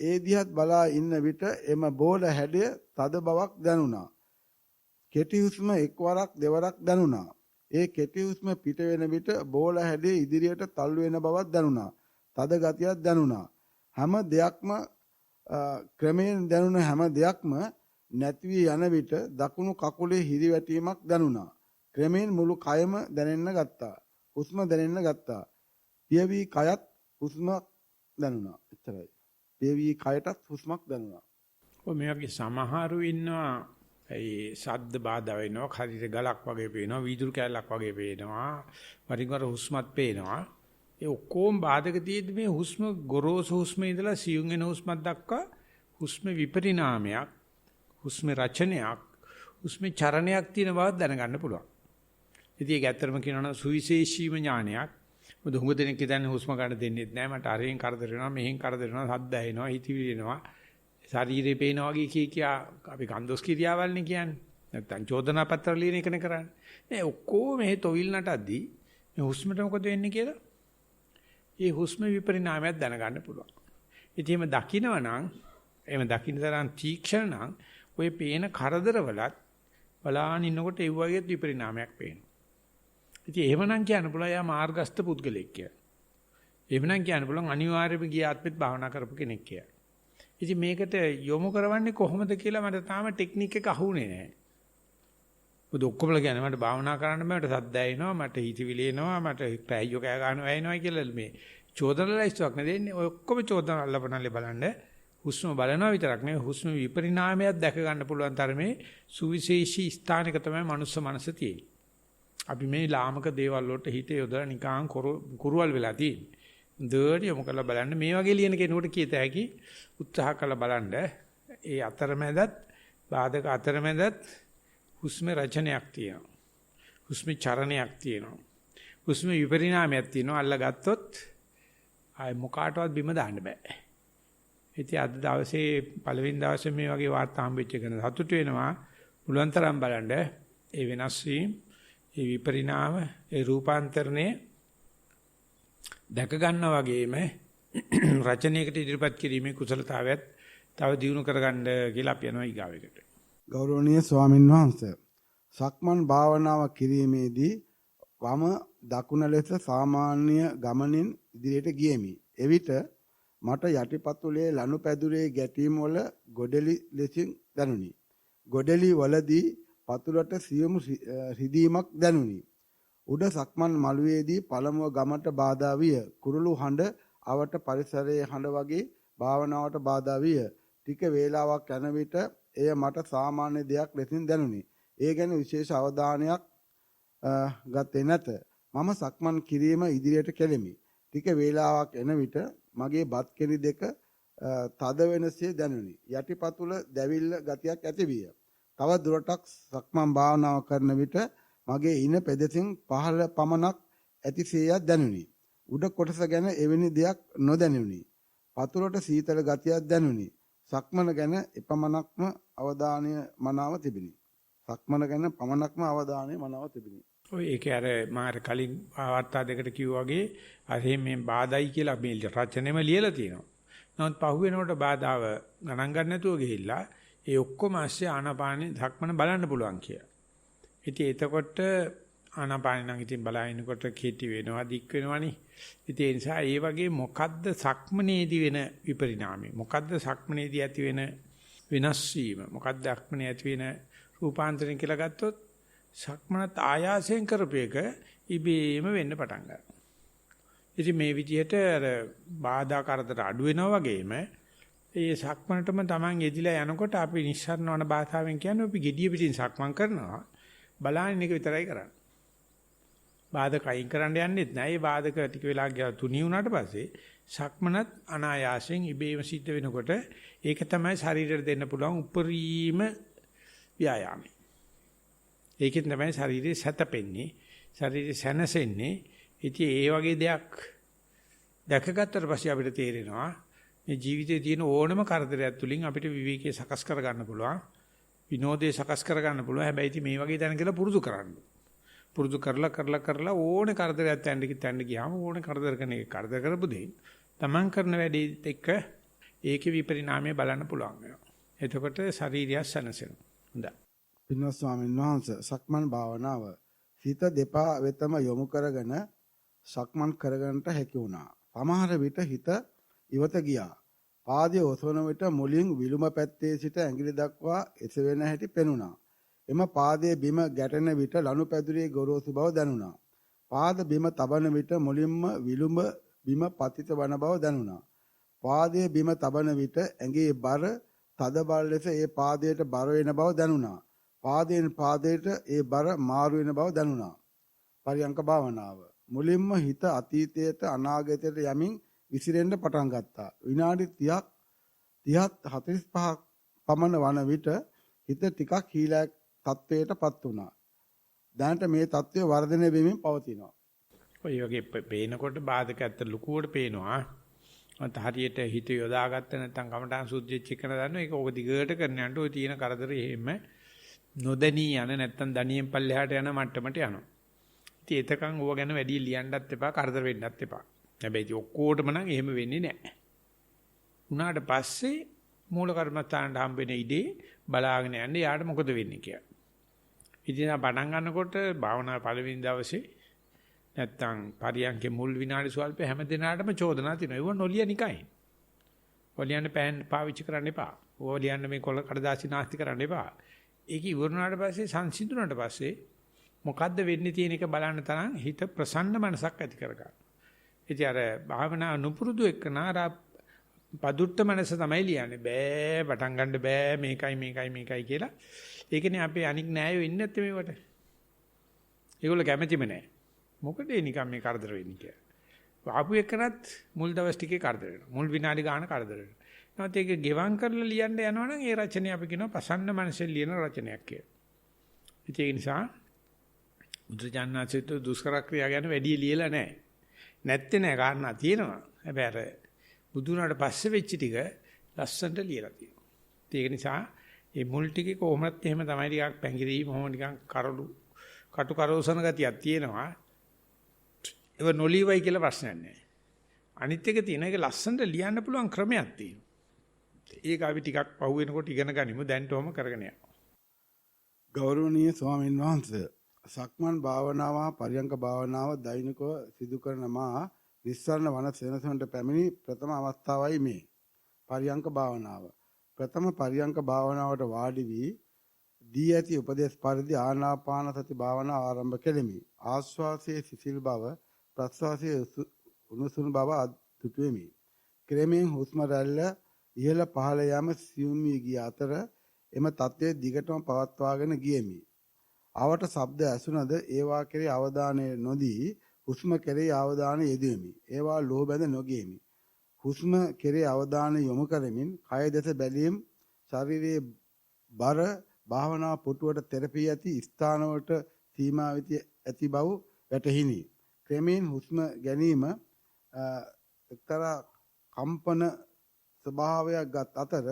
ඒ දිහත් බලා ඉන්න විට එම බෝල හැඩය තද බවක් දැනුණා. කෙටි හුස්ම එක්වරක් දෙවරක් දැනුණා. ඒ කෙටි හුස්ම පිට වෙන විට බෝල හැඩය ඉදිරියට තල්ලු වෙන බවක් දැනුණා. තද ගතියක් දැනුණා. හැම දෙයක්ම ක්‍රමයෙන් දැනුණ හැම දෙයක්ම නැති වී යන විට දකුණු කකුලේ හිරිවැටීමක් දැනුණා. ක්‍රමයෙන් මුළු කයම දැනෙන්න ගත්තා. හුස්ම දැනෙන්න ගත්තා. පියවි කයත් හුස්මක් දැනුණා. එච්චරයි. පියවි කයටත් හුස්මක් දැනුණා. ඔය මේ වගේ සමහරු ඉන්නවා ඒ සද්ද බාධා වෙනවා, හරියට ගලක් වගේ පේනවා, වීදුරු කැලක් වගේ පේනවා, වරින් වර හුස්මත් පේනවා. ඒ ඔක්කොම බාධක තියෙද්දි මේ හුස්ම ගොරෝසු හුස්මේ ඉඳලා සියුම් වෙන හුස්මක් දක්වා හුස්ම විපරිණාමයක්, හුස්ම රචනයක්, හුස්මේ චරණයක් තියෙන බව දැනගන්න පුළුවන්. ඉතින් ඒක ඇත්තටම කියනවා නම් සුවිශේෂීම ඥානයක්. මොකද හුඟ දෙනෙක් හිතන්නේ හුස්ම ගන්න දෙන්නේ නැහැ. මට අරෙන් කරදර වෙනවා, මෙහෙන් කරදර වෙනවා, සද්ද ඇහෙනවා, හිතවිලි එනවා. ශරීරේ පේනවා වගේ කියා අපි ගන්ධොස් කිරියාවල්නේ කියන්නේ. නැත්තම් චෝදනා පත්‍ර ලියන එකනේ කරන්නේ. මේ ඔක්කොම මේ තොවිල් නටද්දී මේ හුස්මට මොකද වෙන්නේ කියලා? ඒ හුස්ම විපරිණාමයක් දැනගන්න පුළුවන්. ඉතින් එහෙම දකිනවනම් එහෙම දකින්න තරම් තීක්ෂණ නම් ඔය පේන කරදරවලත් බලාගෙන ඉන්නකොට ඒ වගේ විපරිණාමයක් පේනවා. ඉතින් එහෙමනම් කියන්න පුළුවන් යා මාර්ගස්ත පුද්ගලෙක් කියලා. එහෙමනම් කියන්න පුළුවන් අනිවාර්යයෙන්ම ගිය ආත්මෙත් භාවනා කරපු කෙනෙක් කියලා. ඉතින් මේකට යොමු කරවන්නේ කොහොමද කියලා මට තාම ටෙක්නික් එක අහුනේ නැහැ. මොකද ඔක්කොමලා කියන්නේ මට භාවනා කරන්න බෑ මට සද්ද ඇහෙනවා මට හිතවිලි එනවා මට පැයෝ කෑ ගන්නවා ඇහෙනවා කියලා මේ චෝදන ලයිස්ට්ක් නෙදෙන්නේ. ඔය ඔක්කොම චෝදන අල්ලපනල්ලේ බලන්න හුස්ම බලනවා විතරක් නෙවෙයි හුස්ම විපරිණාමයක් දැක ගන්න පුළුවන් තරමේ සුවිශේෂී ස්ථානික තමයි මනුස්ස මනස තියෙන්නේ. අපි මේ ලාමක දේවල් වලට හිත යොදලා නිකං කුරුවල් වෙලා තියෙන්නේ. දෙයට යොමු කරලා බලන්න මේ වගේ ලියන කෙනෙකුට කීත හැකි උත්සාහ කරලා බලන්න ඒ අතරමැදත් බාධක අතරමැදත් හුස්ම රචනයක් තියෙනවා. හුස්ම චරණයක් තියෙනවා. හුස්ම විපරිණාමයක් තියෙනවා. අල්ලගත්තොත් ආයි මොකාටවත් බිම දාන්න බෑ. ඉතින් අද දවසේ පළවෙනි දවසේ මේ වගේ වාර්තා හම්බෙච්ච එක සතුටු වෙනවා. පුළුවන් තරම් බලන්න ඒ වෙනස් වීම, ඒ විපරිණාම, ඒ රූපාන්තරණය දැක ගන්නා වගේම රචනයකට ඉදිරිපත් කිරීමේ කුසලතාවයත් තව දියුණු කරගන්න කියලා අපි යනවා ඊගාවෙකට. ගෞරවනීය ස්වාමින් වහන්සේ සක්මන් භාවනාව කිරීමේදී වම දකුණ ලෙස සාමාන්‍ය ගමනින් ඉදිරියට ගියෙමි. එවිට මට යටිපතුලේ ලනුපැදුරේ ගැටීම් වල ගොඩලි ලෙසින් දැනුනි. ගොඩලි වලදී පතුලට සියුම් රිදීමක් දැනුනි. උඩ සක්මන් මළුවේදී පළමුව ගමට බාධා විය. කුරුළු හඬ අවට පරිසරයේ හඬ වගේ භාවනාවට බාධා විය. ටික වේලාවක් යන විට එය මට සාමාන්‍ය දෙයක් ලෙසින් දැනුනි. ඒ ගැන විශේෂ අවධානයක් ගත්තේ නැත. මම සක්මන් කිරීම ඉදිරියට කෙලෙමි. ටික වේලාවක් එන විට මගේ බත් කෙලි දෙක තද වෙනසේ දැනුනි. යටිපතුල දැවිල්ල ගතියක් ඇති විය. තව දුරටක් සක්මන් භාවනාව කරන විට මගේ ඉන පෙදෙසින් පහළ පමණක් ඇතිසේයක් දැනුනි. උඩ කොටස ගැන එවැනි දෙයක් නොදැනුනි. පතුලට සීතල ගතියක් දැනුනි. සක්මන ගැන එපමණක්ම අවධානය මනාව තිබිනි. සක්මන ගැන පමණක්ම අවධානය මනාව තිබිනි. ඔය ඒකේ අර මාර කලින් වාර්තා දෙකට කිව්වා වගේ අර මේ බාධායි කියලා මේ රචනෙම ලියලා තියෙනවා. නමුත් පහුවෙනකොට බාධාව ගණන් ගන්න නැතුව ගිහිල්ලා ඒ ඔක්කොම ASCII ආනාපානේ ධක්මන බලන්න පුළුවන් කියලා. ඉතින් එතකොට ආනාපානේ නම් ඉතින් බලනකොට කීටි වෙනවා දික් වෙනවනේ. ඉතින් ඒ නිසා ඒ වගේ මොකද්ද සක්මනේදී වෙන විපරිණාමය? මොකද්ද සක්මනේදී ඇති වෙන වෙනස් වීම? මොකද්ද සක්මනේ ඇති වෙන රූපාන්තරණය කියලා ගත්තොත් සක්මනත් ආයාසයෙන් කරපේක ඉබේම වෙන්න පටන් ගන්නවා. ඉතින් මේ විදිහට අර බාධා කරදර අඩු වෙනවා වගේම ඒ සක්මනටම Taman එදිලා යනකොට අපි නිස්සාරණ වන භාෂාවෙන් කියන්නේ අපි gediya පිටින් සක්මන් කරනවා. බලාගෙන එක විතරයි කරන්නේ. බාධක අයින් කරන්න යන්නෙත් නෑ. ඒ බාධක ටික වෙලා ගියා තුනී වුණාට පස්සේ සක්මනත් අනායාසයෙන් ඉබේම සිද්ධ වෙනකොට ඒක තමයි ශරීරයට දෙන්න පුළුවන් උපරිම ව්‍යායාමය. ඒකෙන් තමයි ශරීරය සැතපෙන්නේ, ශරීරය සැනසෙන්නේ. ඉතින් ඒ වගේ දෙයක් දැකගත්තට පස්සේ අපිට තේරෙනවා මේ ජීවිතයේ තියෙන ඕනම කරදරයක් තුලින් අපිට විවේකයේ සකස් කර ගන්න පුළුවන්. විනෝදේ සකස් කර ගන්න පුළුවන්. හැබැයි ඉතින් මේ වගේ දැන කියලා පුරුදු කරන්න. පුරුදු කරලා ඕනේ කරදරයක් තැන්න ගියාම ඕනේ කරදර කරන එක කරදර කරපු දෙයින් තමන් කරන වැඩේත් එක්ක ඒකේ විපරිණාමය බලන්න පුළුවන් වෙනවා. එතකොට ශරීරය සනසෙනවා. හොඳයි. පින්වත් ස්වාමීන් වහන්සේ සක්මන් භාවනාව හිත දෙපා වෙතම යොමු කරගෙන සක්මන් කරගන්නට හැකි වුණා. සමහර විට හිත ඉවත ගියා. පාදයේ ඔසවන විට මුලින් විලුම පැත්තේ සිට ඇඟිලි දක්වා එසවෙන හැටි පෙනුණා. එම පාදයේ බිම ගැටෙන විට ලනුපැදුරේ ගොරෝසු බව දැනුණා. පාද බිම තබන විට මුලින්ම විලුම බිම පතිත වන බව දැනුණා. පාදයේ බිම තබන විට ඇඟේ බර තද බල ලෙස ඒ පාදයට බර වෙන බව දැනුණා. පාදයෙන් පාදයට ඒ බර මාරු වෙන බව දැනුණා. පරියංක භාවනාව මුලින්ම හිත අතීතයට අනාගතයට යමින් විසිරෙන්න පටන් ගත්තා. විනාඩි 30ක් 45ක් පමණ වන විට හිත ටිකක් හීලක් තත්වයටපත් වුණා. දැනට මේ තත්වය වර්ධනය වෙමින් පවතිනවා. ඔය වගේ පේනකොට බාධක ඇත්ත ලකුවට පේනවා. මත හරියට හිත යොදාගත්ත නැත්නම් කමටහන් සුද්ධිච්ච එකන දන්නවා. ඒක ඕක දිගට කරන යනට ඔය තියෙන කරදරේ එහෙම නොදැනී යන නැත්නම් දණියෙන් පල්ලෙහාට යන මට්ටමට යනවා. ඉතින් එතකන් ඕව ගැන වැඩි ලියන්නත් එපා, කරදර වෙන්නත් එපා. හැබැයි ඉතින් ඔක්කොටම නම් එහෙම වෙන්නේ නැහැ. උනාට පස්සේ මූල කර්මස්ථානට හම්බෙන ඉදී බලාගෙන යන්නේ යාට මොකද වෙන්නේ කියලා. ඉතින් පටන් ගන්නකොට භාවනා පළවෙනි දවසේ නැත්තම් පරියන්කේ මුල් විනාඩි සල්ප හැම දිනාටම චෝදනා තියෙනවා. ඒව නොලිය නිකයි. ඔලියන්න පෑන් පාවිච්චි කරන්න එපා. ඔලියන්න මේ කොළ කඩදාසි නාස්ති කරන්න එපා. ඒක ඉවරනාට පස්සේ සංසිඳුණාට පස්සේ මොකද්ද වෙන්නේ තියෙන එක බලන්න තරම් හිත ප්‍රසන්න මනසක් ඇති කරගන්න. ඉතින් අර භාවනා නුපුරුදු එක්කනාර පදුට්ට මනස තමයි ලියන්නේ. බෑ පටන් ගන්න බෑ මේකයි කියලා. ඒකනේ අපේ අනික් නෑයෝ ඉන්නේ නැත්තේ මේවට. ඒගොල්ලෝ කැමැතිම නෑ. මොකද ඒ නිකන් මේ කරදර වෙන්නේ කියලා. ආපු එකනත් මුල් දවස් ටිකේ කරදර වෙනවා. මුල් විනාඩි ගාන කරදර වෙනවා. නැත්නම් ඒක ගෙවම් කරලා ලියන්න යනවනම් ඒ රචනය අපි කියනවා පසන්න මනසෙන් ලියන රචනයක් කියලා. ඒ නිසා බුදුජානනාචිත දුෂ්කර ක්‍රියා ගැන වැඩි ලියලා නැහැ. නැත්තේ නෑ කාරණා තියෙනවා. හැබැයි අර බුදුනාට පස්සේ වෙච්ච ටික ලස්සනට ලියලා තියෙනවා. ඒක නිසා මේ මුල් ටිකේ කොහොමත් එහෙම තමයි ටිකක් පැංගිරි මොහොම නිකන් කටු කරෝසන ගතියක් තියෙනවා. ඒක නොලියවයි කියලා ප්‍රශ්නයක් නැහැ. අනිත් එක තියෙන එක ලස්සනට ලියන්න පුළුවන් ක්‍රමයක් තියෙනවා. ඒක අපි ටිකක් පහු වෙනකොට ඉගෙන ගනිමු. දැන්ටම කරගෙන යනවා. ගෞරවනීය ස්වාමීන් වහන්සේ සක්මන් භාවනාව පරියංක භාවනාව දෛනිකව සිදු කරන මා නිස්සාරණ වන සෙනසුනට පැමිණි ප්‍රථම අවස්ථාවයි මේ. පරියංක භාවනාව. ප්‍රථම පරියංක භාවනාවට වාඩි වී දී ඇති උපදේශ පරිදි ආනාපාන සති භාවනාව ආරම්භ කෙලිමි. ආශ්වාසයේ සිසිල් බව ප්‍රශ්වාසයේ උණුසුම් බව අත්දුටුවෙමි. ක්‍රමයෙන් හුස්ම රැල්ල ඉහළ පහළ යාම සියුම් වී ගිය අතර එම තත්ත්වයේ දිගටම පවත්වාගෙන ගියෙමි. අවට ශබ්ද ඇසුනද ඒවා කෙරෙහි අවධානය නොදී හුස්ම කෙරෙහි අවධානය යෙදුවෙමි. ඒවා ලෝහ බැඳ නොගියෙමි. හුස්ම කෙරෙහි අවධානය යොමු කරමින් කය දෙස බැලීම් ශරීරයේ බර භාවනා පුටුවට තෙරපී ඇති ස්ථානවලට සීමා වෙති ඇති බව වැටහිනි. ක්‍රමයෙන් හුස්ම ගැනීම එක්තරා කම්පන ස්වභාවයක් ගත් අතර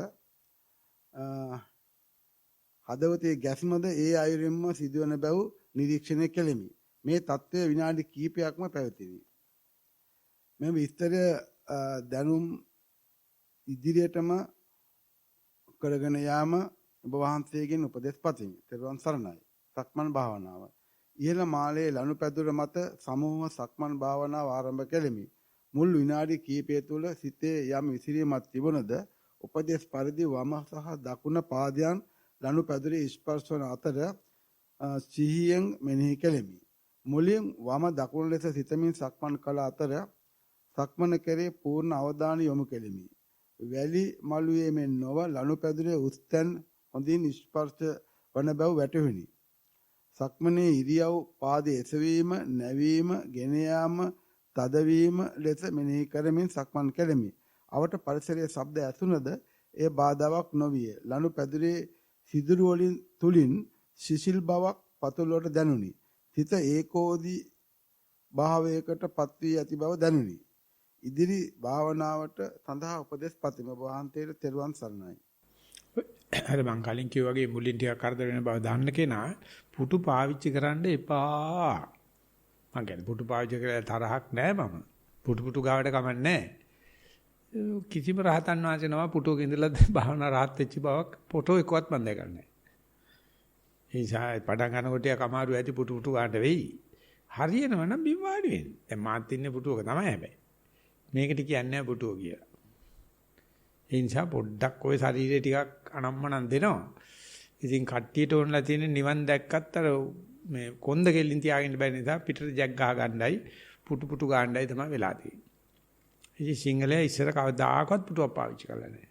හදවතේ ගැස්මද ඒ අයුරින්ම සිදුවන බව නිරීක්ෂණය කෙලිමි. මේ தত্ত্বය විනාඩි කිහිපයක්ම පැවතිනි. මේ විස්තරය දැනුම් ඉදිරියටම කරගෙන යාම ඔබ වහන්සේගෙන් උපදෙස් පතමි. ත්වන් සරණයි. සක්මන් භාවනාව. ඉහළ මාලයේ ලනුපැදුර මත සමූහ සක්මන් භාවනාව ආරම්භ කෙලිමි. මුල් විනාඩි කිහිපය තුළ සිතේ යම් විසිරීමක් තිබුණද උපදේශ පරිදි වම සහ දකුණ පාදයන් ලනුපැදුරේ ස්පර්ශ වන අතර සිහියෙන් මෙනෙහි කෙලිමි. මුලින් වම දකුණ ලෙස සිතමින් සක්මන් කළ අතර සක්මන කෙරේ පූර්ණ අවධානය යොමු කෙලිමි. වැලි මළුවේ මෙන් නොව ලනුපැදුරේ උස්තැන් හොඳින් ස්පර්ශ වන බව වැටහුණි. සක්මනේ ඉරියව් පාදයේ එසවීම, නැවීම, ගෙන යාම, තදවීම ලෙස මෙනෙහි කරමින් සක්මන් කෙලිමි. අවට පරිසරයේ ශබ්ද ඇසුනද ඒ බාධාවක් නොවිය. ලනුපැදුරේ සිදුරු වලින් තුලින් සිසිල් බවක් පතුල් වලට දැනුනි. හිත ඒකෝදි භාවයකට පත්වී ඇති බව දැනුනි. ඉදිරි භාවනාවට සඳහා උපදෙස් පතමි. ඔබ වහන්සේට තෙරුවන් සරණයි. අර මං කලින් කිව්වා වගේ මුලින් ටිකක් කරදර වෙන බව දන්න කෙනා පුටු පාවිච්චි කරන්න එපා. මං කියන්නේ පුටු පාවිච්චි කරලා තරහක් නෑ මම. පුටු ගාවට කමක් නෑ. කිසිම රහතන් වහන්සේ නම පුටුවක ඉඳලා භාවනා රහත් වෙච්ච බවක් ෆොටෝ එකවත් මම දැකලා නෑ. ඒ නිසා පටන් ගන්නකොට යක් අමාරු ඇති පුටු ගන්නට වෙයි. හරියනව නම් බිම් වාඩි වෙන්න. දැන් මාත් ඉන්නේ පුටුවක තමයි හැබැයි. මේකට කියන්නේ නෑ පුටුව කියලා. ඒ නිසා පොඩ්ඩක් ওই ශරීරේ ටිකක් අනම්මනම් දෙනවා. ඉතින් කට්ටියට ඕනලා තියෙන නිවන් දැක්කත් අර මේ කොන්ද කෙල්ලින් තියාගෙන බැරි නිසා පිටට ජැක් ගහ ගන්නයි පුටු ගන්නයි තමයි වෙලා තියෙන්නේ. ඉතින් සිංහලයේ ඉස්සර කවදාකවත් පුටුවක් පාවිච්චි කරලා නැහැ.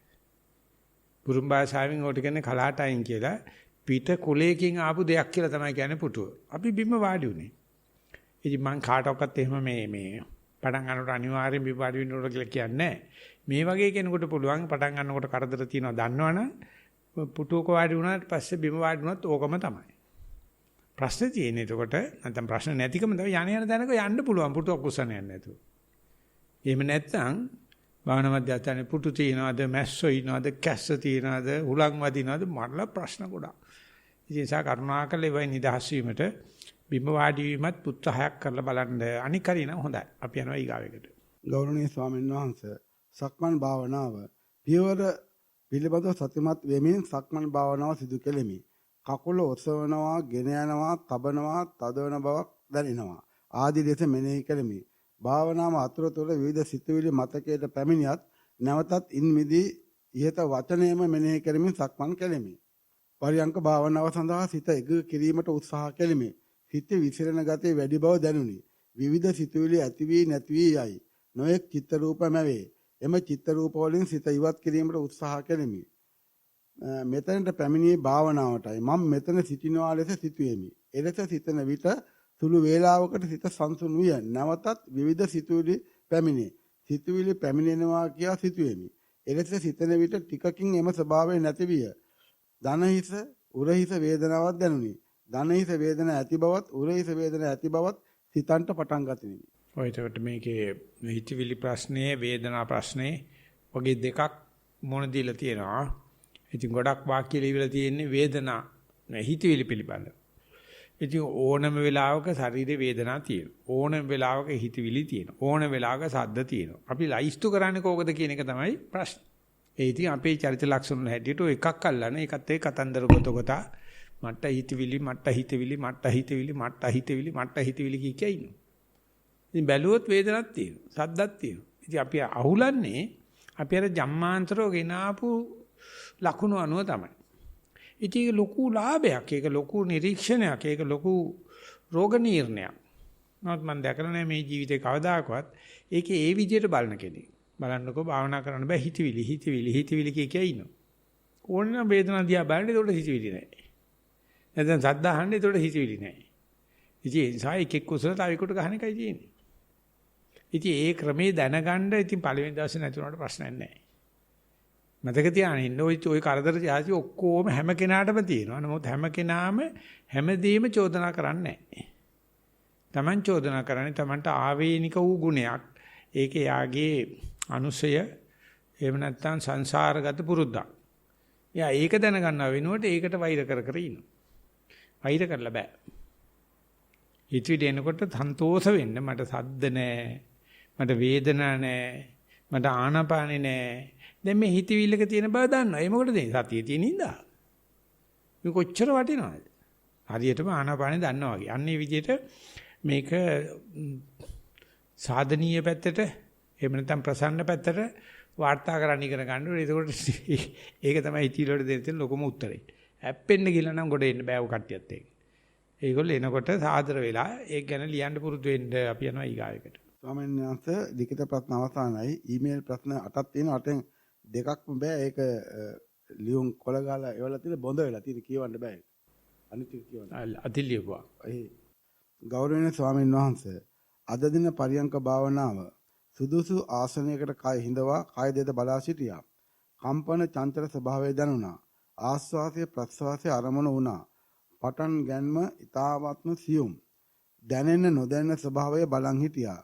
බුරුම් භාෂාවෙන් උකට කියන්නේ කලාටයින් කියලා පිට කුලයකින් ආපු දෙයක් කියලා තමයි කියන්නේ පුටුව. අපි බිම වාඩි උනේ. ඉතින් මං කාටවත් එහෙම මේ පටන් ගන්නකොට අනිවාර්යෙන් බිම වාඩි වෙන්න ඕන කියලා කියන්නේ නැහැ. මේ වගේ කෙනෙකුට පුළුවන් පටන් ගන්නකොට කරදර තියෙනවා දන්නවනම් පුටුවක වාඩි වුණාට පස්සේ බිම වාඩි වුණත් ඕකම තමයි. ප්‍රශ්නේ තියෙන්නේ එතකොට නැත්නම් ප්‍රශ්න නැතිකම තමයි යණ දැනක යන්න පුළුවන් පුටුවක් කුසන යන්නේ නැතුව. එහෙම නැත්නම් භාවනා මධ්‍යස්ථානේ පුටු තියනවාද මැස්සෝ ඉනවාද කැස්ස තියනවාද හුලං වදිනවාද මරලා ප්‍රශ්න ගොඩක්. ඉතින් ඒ නිසා කරුණාකරලා වෙයි නිදහස් වීමට බිම වාඩි වීමත් උත්සාහයක් කරලා බලන්න. අනික හරිනම් හොඳයි. අපි යනවා ඊගාවෙකට. ගෞරවනීය ස්වාමීන් වහන්සේ සක්මන් භාවනාව පියවර පිළිබඳව සතිමත් වෙමින් සක්මන් භාවනාව සිදු කෙලෙමි. කකුල ඔසවනවා, ගෙන යනවා, තබනවා, තදවන බවක් දැනෙනවා. ආදී ලෙස මෙනෙහි කෙලෙමි. භාවනාව අතුරතුර විවිධ සිතුවිලි මතකයට පැමිණියත් නැවතත් ඉන් මිදී ඉහත වචනයම මෙනෙහි කරමින් සක්මන් කෙලෙමි. පරියංක භාවනාව සඳහා සිත එක කිරීමට උත්සාහ කෙලෙමි. සිත විසිරෙන ගතිය වැඩි බව දැනුනි. විවිධ සිතුවිලි ඇති වී නැති වී යයි. නොයෙක් චිත්ත රූප මැවේ. එම චිත්ත රූප වලින් සිත ඉවත් කිරීමට උත්සාහ කෙලෙමි. මෙතනට පැමිණී භාවනාවටයි මම මෙතන සිටිනවා ලෙස සිටුවෙමි. එලෙස සිතන විට සුළු වේලාවකට සිත සංසුන් විය. නැවතත් විවිධ සිතුවිලි පැමිණේ. සිතුවිලි පැමිණෙනවා කියා සිටුවෙමි. එලෙස සිතන විට ටිකකින් එම ස්වභාවය නැති විය. දනහිස උරහිස වේදනාවක් දැනුනි. දනහිස වේදන ඇති බවත් උරහිස වේදන ඇති බවත් සිතන්ට පටන් ගතිමි. ඔය එතකොට මේකේ හිතවිලි ප්‍රශ්නේ වේදනා ප්‍රශ්නේ වගේ දෙකක් මොන දීලා තියෙනවා. ඉතින් ගොඩක් වාක්‍ය ලියවිලා තියෙන්නේ වේදනා හිතවිලි පිළිබඳ. ඉතින් ඕනම වෙලාවක ශරීරේ වේදනා තියෙනවා. ඕනම වෙලාවක හිතවිලි තියෙනවා. ඕනම වෙලාවක සද්ද තියෙනවා. අපි ලයිස්තු කරන්නේ කෝකද කියන එක තමයි ප්‍රශ්නේ. ඒ ඉතින් අපේ චරිත ලක්ෂණ වල හැටියට එකක් අල්ලන ඒකත් ඒ කතන්දර ගොතගතා මට හිතවිලි මට හිතවිලි මට හිතවිලි මට හිතවිලි මට හිතවිලි කිය ඉන්නවා. ඉතින් බැලුවොත් වේදනක් තියෙනවා. සද්දක් තියෙනවා. ඉතින් අපි අහුලන්නේ අපි අර ජම්මාන්තරෝ ගෙනාපු ලකුණු අනුව තමයි. ඉතින් ඒක ලොකු ලාභයක්. ඒක ලොකු නිරීක්ෂණයක්. ඒක ලොකු රෝග නිర్ణයක්. නමුත් මම දැකලා නැහැ මේ ජීවිතේ කවදාකවත් ඒකේ ඒ විදිහට බලන කෙනෙක්. බලන්නකෝ භාවනා කරන්න බෑ හිතවිලි කිය ඉන්නවා. ඕනනම් වේදනාව දිහා බලන්නේ ඒකට හිතවිලි නැහැ. නැත්නම් සද්ද අහන්නේ ඒකට හිතවිලි නැහැ. ඉතින් ඒ නිසා එකෙක් කුසල තව එකට ගහන එකයි තියෙන්නේ. ඉතින් ඒ ක්‍රමේ දැනගන්න ඉතින් පළවෙනි දවසේ නැතුනට ප්‍රශ්නයක් නැහැ. මතක තියාගන්න ඉන්න ওই කරදර ජාති ඔක්කොම හැම කෙනාටම තියෙනවා. නමුත් හැම කෙනාම හැමදේම චෝදනා කරන්නේ නැහැ. Taman චෝදනා කරන්නේ Tamanට ආවේනික වූ ගුණයක්. ඒකේ යාගේ අනුසය එහෙම නැත්නම් සංසාරගත පුරුද්දක්. යා ඒක දැනගන්නව වෙනුවට ඒකට වෛර කර ඉන්නවා. වෛර කරලා බෑ. හිතවිලි එනකොට සන්තෝෂ වෙන්න මට සද්ද නැහැ. මට වේදනා නැහැ. මට ආනාපානෙ නැහැ. දැන් මේ හිතවිල්ලක තියෙන බව දන්නවා. ඒ මොකටද සතියේ තියෙන ඉඳා. මේ කොච්චර වටිනවද? හරියටම ආනාපානෙ දන්නවා වගේ. අන්න ඒ විදිහට මේක සාධනීය පැත්තට එහෙම නැත්නම් ප්‍රසන්න පැත්තට වාර්තා කරන්න ඉගෙන ගන්න ඕනේ. ඒක තමයි හිතවිලි වලට දෙන්න ලොකුම උත්තරේ. හැප්පෙන්න ගිහලා නම් ගොඩ එන්න බෑ ඔය කට්ටියත් එක්ක. ඒගොල්ලෝ එනකොට සාදර වෙලා ඒක ගැන ලියන්න පුරුදු වෙන්න අපි යනවා ඊගාවෙකට. ස්වාමීන් වහන්සේ ලිඛිත ප්‍රශ්න අවසానයි. ඊමේල් ප්‍රශ්න 8ක් තියෙනවා. 8න් දෙකක්ම බෑ. ඒක ලියුම් කොල ගාලා එවලා තියෙන බොඳ වෙලා තියෙන කියවන්න බෑ. අනිත් එක කියවන්න. අතිලියපුවා. ගෞරවනීය ස්වාමීන් වහන්සේ අද දින පරියංක භාවනාව සුදුසු ආසනයකට කය හිඳවා කය දෙද බලා සිටියා. කම්පන චංචල ස්වභාවය දැනුණා. ආස්වාසය ප්‍රස්වාසය අරමුණ වුණා. පටන් ගැනීම ඊ타වත්ම සියුම්. දැනෙන නොදැනෙන ස්වභාවය බලන් හිටියා.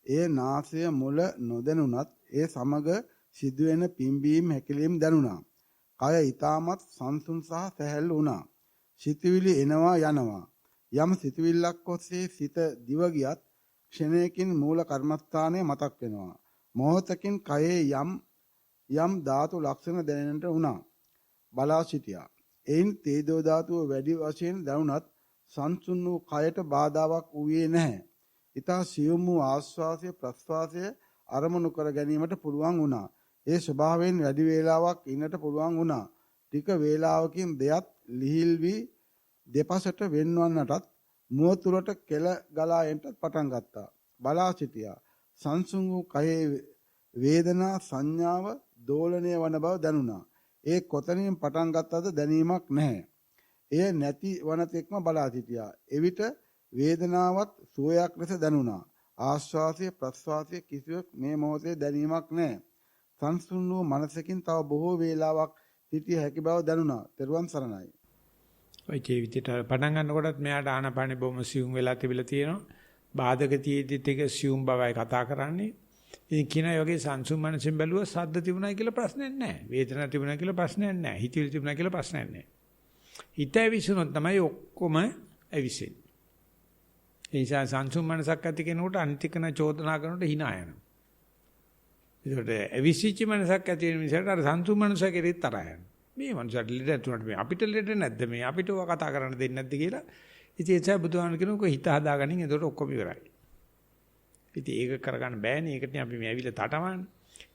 ඒ නාසය මුල නොදැනුණත් ඒ සමග සිදුවෙන පිම්බීම් හැකිලීම් දැනුණා. කය ඊ타මත් සංසුන් සහ සැහැල්ලු වුණා. සිතුවිලි එනවා යනවා. යම් සිතුවිල්ලක් ඔස්සේ සිත දිව ගියත් ක්ෂණයකින් මූල කර්මස්ථානය මතක් වෙනවා. මොහොතකින් කයේ යම් ධාතු ලක්ෂණ දැනෙන්නට වුණා. බලා සිටියා. එයින් තේජෝ ධාතුව වැඩි වශයෙන් දැනුණත් සංසුන් වූ කයට බාධාවක් වූයේ නැහැ. ඊතා සියුම් වූ ආස්වාසය ප්‍රස්වාසය අරමුණු කර ගැනීමට පුළුවන් වුණා. ඒ ස්වභාවයෙන් වැඩි වේලාවක් ඉන්නට පුළුවන් වුණා. ටික වේලාවකින් දෙයත් ලිහිල් වී දෙපසට වෙන්වන්නටත් මුව තුරට කෙල ගලා එන්නට පටන් ගත්තා. බලා සිටියා. සංසුන් වූ කයේ වේදනා සංඥාව දෝලණය වන බව දැනුණා. ඒ කොතනින් පටන් ගත්තද දැනීමක් නැහැ. එය නැති වන තෙක්ම බලා සිටියා. එවිට වේදනාවත් සුවයක් ලෙස දැනුණා. ආශ්වාසය ප්‍රශ්වාසය කිසිවක් මේ මොහොතේ දැනීමක් නැහැ. සංසුන් වූ මනසකින් තව බොහෝ වේලාවක් සිටිය හැකි බව දැනුණා. ත්වන් සරණයි. ඔය ජීවිතේට පටන් ගන්නකොටත් මෙයාට ආනපානෙ බොහොම සියුම් වෙලා තිබිලා තියෙනවා. බාධක තියෙද්දිත් ඒක සියුම් බවයි කතා කරන්නේ. ඉතින් කියන යෝගේ සංසුම් මනසෙන් බැලුවා සද්ද තිබුණා කියලා ප්‍රශ්නයක් නැහැ. වේදනාවක් තිබුණා කියලා ප්‍රශ්නයක් නැහැ. හිතවිලි තිබුණා කියලා ප්‍රශ්නයක් නැහැ. හිත ඇවිස්සුනොත් තමයි ඔක්කොම ඇවිස්සෙන්නේ. ඒ නිසා සංසුම් මනසක් ඇති කෙනෙකුට අනිතිකන චෝදනා කරනකොට hina යනවා. ඒකට ඇවිසිච්ච මනසක් ඇති වෙන මිසකට අර සංසුම් මනස කෙරෙත් තරහ යනවා. මේ මනසට ලෙඩ ඇතුණට මේ අපිට ලෙඩ නැද්ද මේ අපිට ඔය කතා කරන්න දෙන්නේ නැද්ද කියලා. ඉතින් ඒ නිසා බුදුහාමුදුරු කියනවා හිත හදාගනින් එතකොට ඔක්කොම ඉවරයි. ඉතින් ඒක කරගන්න බෑනේ. ඒකට අපි මේ ඇවිල්ලා තටමන්නේ.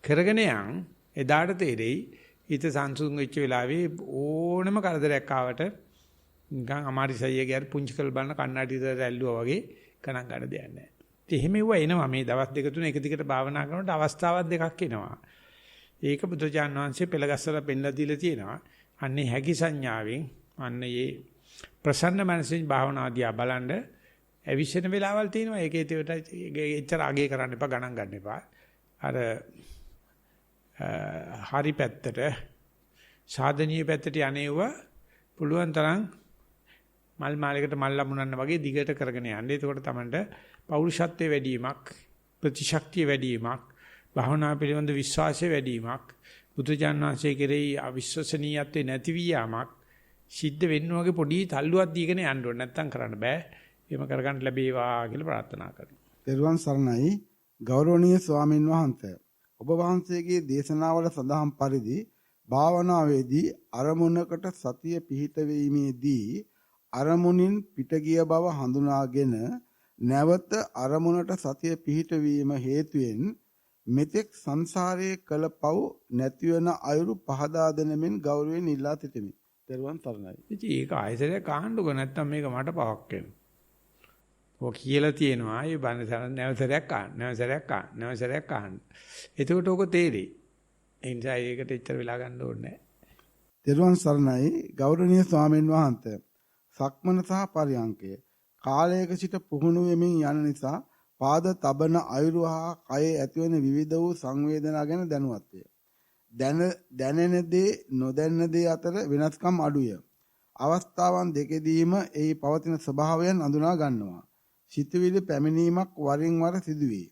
කරගෙන යන් එදාට තේරෙයි හිත සංසුන් වෙච්ච වෙලාවේ ඕනම කරදරයක් ආවට නිකන් අමාරිසයිය ගියාට පුංචි කළ බලන කන්නඩි දර ඇල්ලුවා වගේ ගණන් ගන්න දෙයක් නැහැ. ඉතින් එහෙම එවුවා එනවා මේ දවස් දෙක තුන එක දිගට භාවනා කරනකොට අවස්ථාවක් දෙකක් එනවා. ඒක බුදුචාන් වහන්සේ පෙළගස්සලා පෙන්ලා දීලා තියෙනවා. අන්නේ හැකි සංඥාවෙන් අන්නේ ප්‍රසන්න මනසින් භාවනා දිහා බලන්න ඇවිස්සෙන වෙලාවල් තියෙනවා. ඒකේ එච්චර අගේ කරන්න එපා ගණන් ගන්න එපා. අර හරි පැත්තට සාධනීය පැත්තට යන්නේව පුළුවන් තරම් මල් මාලයකට මල් ලැබුණන්න වගේ දිගට කරගෙන යන්න. එතකොට තමයි පෞරුෂත්වයේ වැඩිවීමක්, ප්‍රතිශක්තිය වැඩිවීමක්, භාවනා පිළිබඳ විශ්වාසය වැඩිවීමක්, බුදුජානනාංශයේ කෙරෙහි අවිශ්වසනීයත්වයේ නැතිවියාමක් සිද්ධ වෙන්න වගේ පොඩි තල්ලුවක් දීගෙන යන්න ඕනේ. නැත්තම් කරන්න බෑ. එහෙම කරගන්න ලැබේවා කියලා ප්‍රාර්ථනා කරනවා. ත්වන් සරණයි ගෞරවනීය ස්වාමින් වහන්සේ. ඔබ වහන්සේගේ දේශනාවල සඳහන් පරිදි භාවනාවේදී අරමුණකට සතිය පිහිට වීමේදී අරමුණින් පිට ගිය බව හඳුනාගෙන නැවත අරමුණට සතිය පිහිට වීම හේතුවෙන් මෙතෙක් සංසාරයේ කළ පව් නැතිවන අයුරු පහදා දෙනමින් ගෞරවයෙන් ඉල්ලා සිටිමි. ත්වන් සරණයි. ඉතින් ඒක ආයතනයක් අහන්නකො නැත්තම් මේක මට පවක් වෙනවා. ඔය කියලා තියෙනවා ඒ බණසන නැවසරයක් අහන්න නැවසරයක් අහන්න. එතකොට ඔක තේරෙයි. ඒ නිසා ඒකට එච්චර වෙලා ගන්න ඕනේ නැහැ. ත්වන් සරණයි ගෞරවනීය ස්වාමීන් වහන්සේ. සක්මන සහ පරියංකය කාලයක සිට පුහුණු වෙමින් යන නිසා පාද තබන අයුරු හා කයේ ඇතිවන විවිධ වූ සංවේදනා ගැන දැනුවත් වේ. දැනෙන දේ නොදැනෙන දේ අතර වෙනස්කම් අඩුය. අවස්ථාවන් දෙකෙදීම එහි පවතින ස්වභාවයන් අඳුනා ගන්නවා. සිතුවිලි පැමිණීමක් වරින් වර සිදුවේ.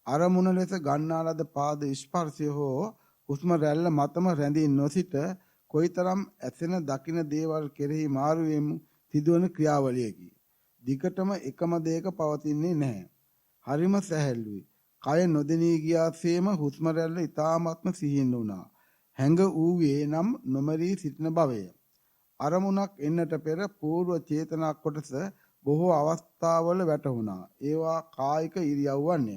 අරමුණ ලෙස ගන්නා ලද පාද ස්පර්ශය හෝ හුස්ම රැල්ල මතම රැඳී නොසිට කොයිතරම් ඇසෙන දකින දේවල් කෙරෙහි මාරුවෙමු සිදුවන ක්‍රියාවලියකි. දිගටම එකම දෙයක පවතින්නේ නැහැ. හරිම සැහැල්ලුයි. කය නොදෙනී ගියාසේම හුස්ම රැල්ල ඊ타ත්ම සිහින් වුණා. හැඟ ඌවේ නම් නොමරී සිටින බවය. අරමුණක් එන්නට පෙර పూర్ව චේතනා කොටස බොහෝ අවස්ථාවල වැටහුණා. ඒවා කායික ඉරියව්වන්ය.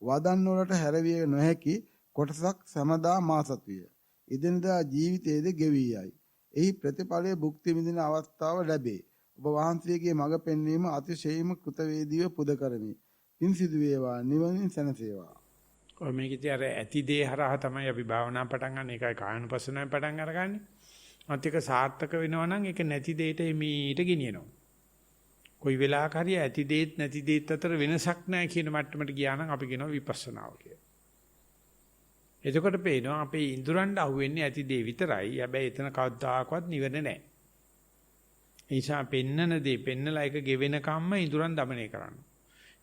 වදන් වලට හැරවිය නොහැකි කොටසක් සමදා මාසතුය. ඉදිනදා ජීවිතයේද ගෙවී යයි. එහි ප්‍රතිඵලයේ භුක්ති විඳින අවස්ථාව ලැබේ. ඔබ වහන්සේගේ මඟ පෙන්වීම අතිශයින්ම කෘතවේදීව පුද කරමි. පින් සිදු වේවා නිවනින් සැනසේවා. ඔය මේකදී අර ඇති දේ හරහා තමයි අපි භාවනා පටන් ගන්න. ඒකයි කායනුපස්සනාවෙන් පටන් අරගන්නේ. අන්තික සාර්ථක වෙනවා නම් ඒක නැති දෙයට මීට ගෙනියනවා. කොයි වෙලාවක හරි ඇති දෙත් නැති දෙත් අතර වෙනසක් නැහැ කියන මට්ටමට ගියා නම් අපි කියනවා විපස්සනාව කියලා. එතකොට පේනවා අපේ ඉඳුරන්ට අහුවෙන්නේ ඇති දේ විතරයි. හැබැයි එතන කවදාකවත් නිවන නැහැ. ඒ නිසා පෙන්නන දේ පෙන්නලා එක ගෙවෙන කම්ම ඉඳුරන් দমনය කරනවා.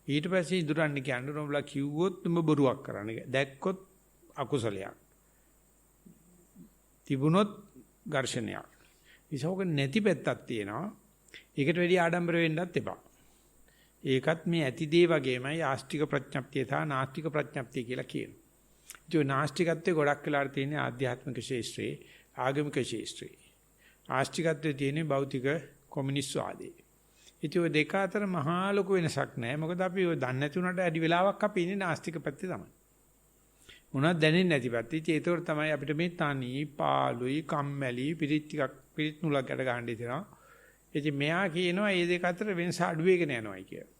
ඊට පස්සේ ඉඳුරන් කියන්නේ උඹලා කිව්වොත් උඹ බොරුවක් කරන්නේ. දැක්කොත් අකුසලයක්. තිබුණොත් ඝර්ෂණයක්. ඒසෝක නැති පැත්තක් තියෙනවා. ඒකට වැඩි ආඩම්බර වෙන්නත් එපා. ඒකත් මේ ඇති දේ වගේමයි ආස්තික ප්‍රඥප්තිය සහ නාස්තික ප්‍රඥප්තිය කියලා කියනවා. ඒ නාස්තිකත්වයේ ගොඩක් වෙලාට තියෙන්නේ ආධ්‍යාත්මික ශාස්ත්‍රයේ, ආගමික ශාස්ත්‍රයේ. ආස්තිකත්වයේ තියෙන්නේ භෞතික කොමියුනිස්ට් වාදයේ. ඉතින් ඔය දෙක අතර මහා ලොකු වෙනසක් නැහැ. මොකද අපි ඔය දන්නේ නැති උනට වැඩි වෙලාවක් අපි ඉන්නේ නාස්තික පැත්තේ තමයි. මොනවද දැනෙන්නේ නැති පැත්තේ. ඉතින් ඒතකොට තමයි අපිට මේ තනි, පාළුයි, කම්මැලි, පිරිත් නුලක් ගැට ගන්න ඉතනවා. ඉතින් මෙයා කියනවා මේ දෙක අතර වෙනස අඩු වෙගෙන යනවායි කියලා.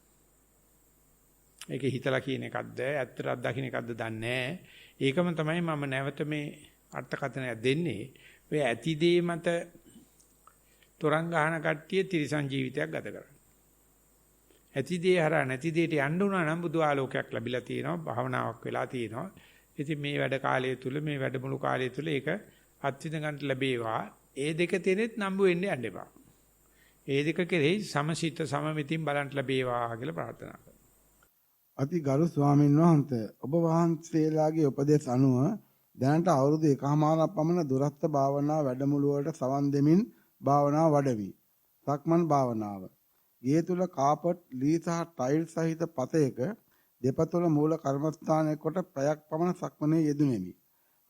ඒක හිතලා කියන එකක්ද, ඇත්තට අත්දකින්න එකක්ද දන්නේ නැහැ. ඒකම තමයි මම නැවත මේ අර්ථකථනය දෙන්නේ. ඔය ඇති දේ මත තොරන් ගහන කට්ටිය තිරිසන් ජීවිතයක් ගත කරනවා. ඇති දේ හරහා නැති දෙයට යන්න උනා නම් බුදු ආලෝකයක් ලැබිලා තියෙනවා, භාවනාවක් වෙලා තියෙනවා. ඉතින් මේ වැඩ කාලය තුල මේ වැඩමුළු කාලය තුල ඒක අත්විඳ ගන්න ලැබේවා. ඒ දෙක තැනෙත් නම්බු වෙන්න යන්න එපා. ඒ දෙක කෙරෙහි සමසිත සමමිතින් බලන්ට ලැබේවා කියලා ප්‍රාර්ථනා කරනවා. අති ගරු ස්වාමීන් වහන්සේ ඔබ වහන්සේලාගේ උපදෙස් අනුව දැනට අවුරුදු 1කමාරක් පමණ දුරස්ත භාවනා වැඩමුළුවලට සවන් දෙමින් භාවනා වඩවි. සක්මන් භාවනාව. ගේ තුල කාපට් ලී සහ ටයිල් සහිත පතයක දෙපතුල මූල කර්මස්ථානයේ කොට පැයක් පමණ සක්මනේ යෙදුණෙමි.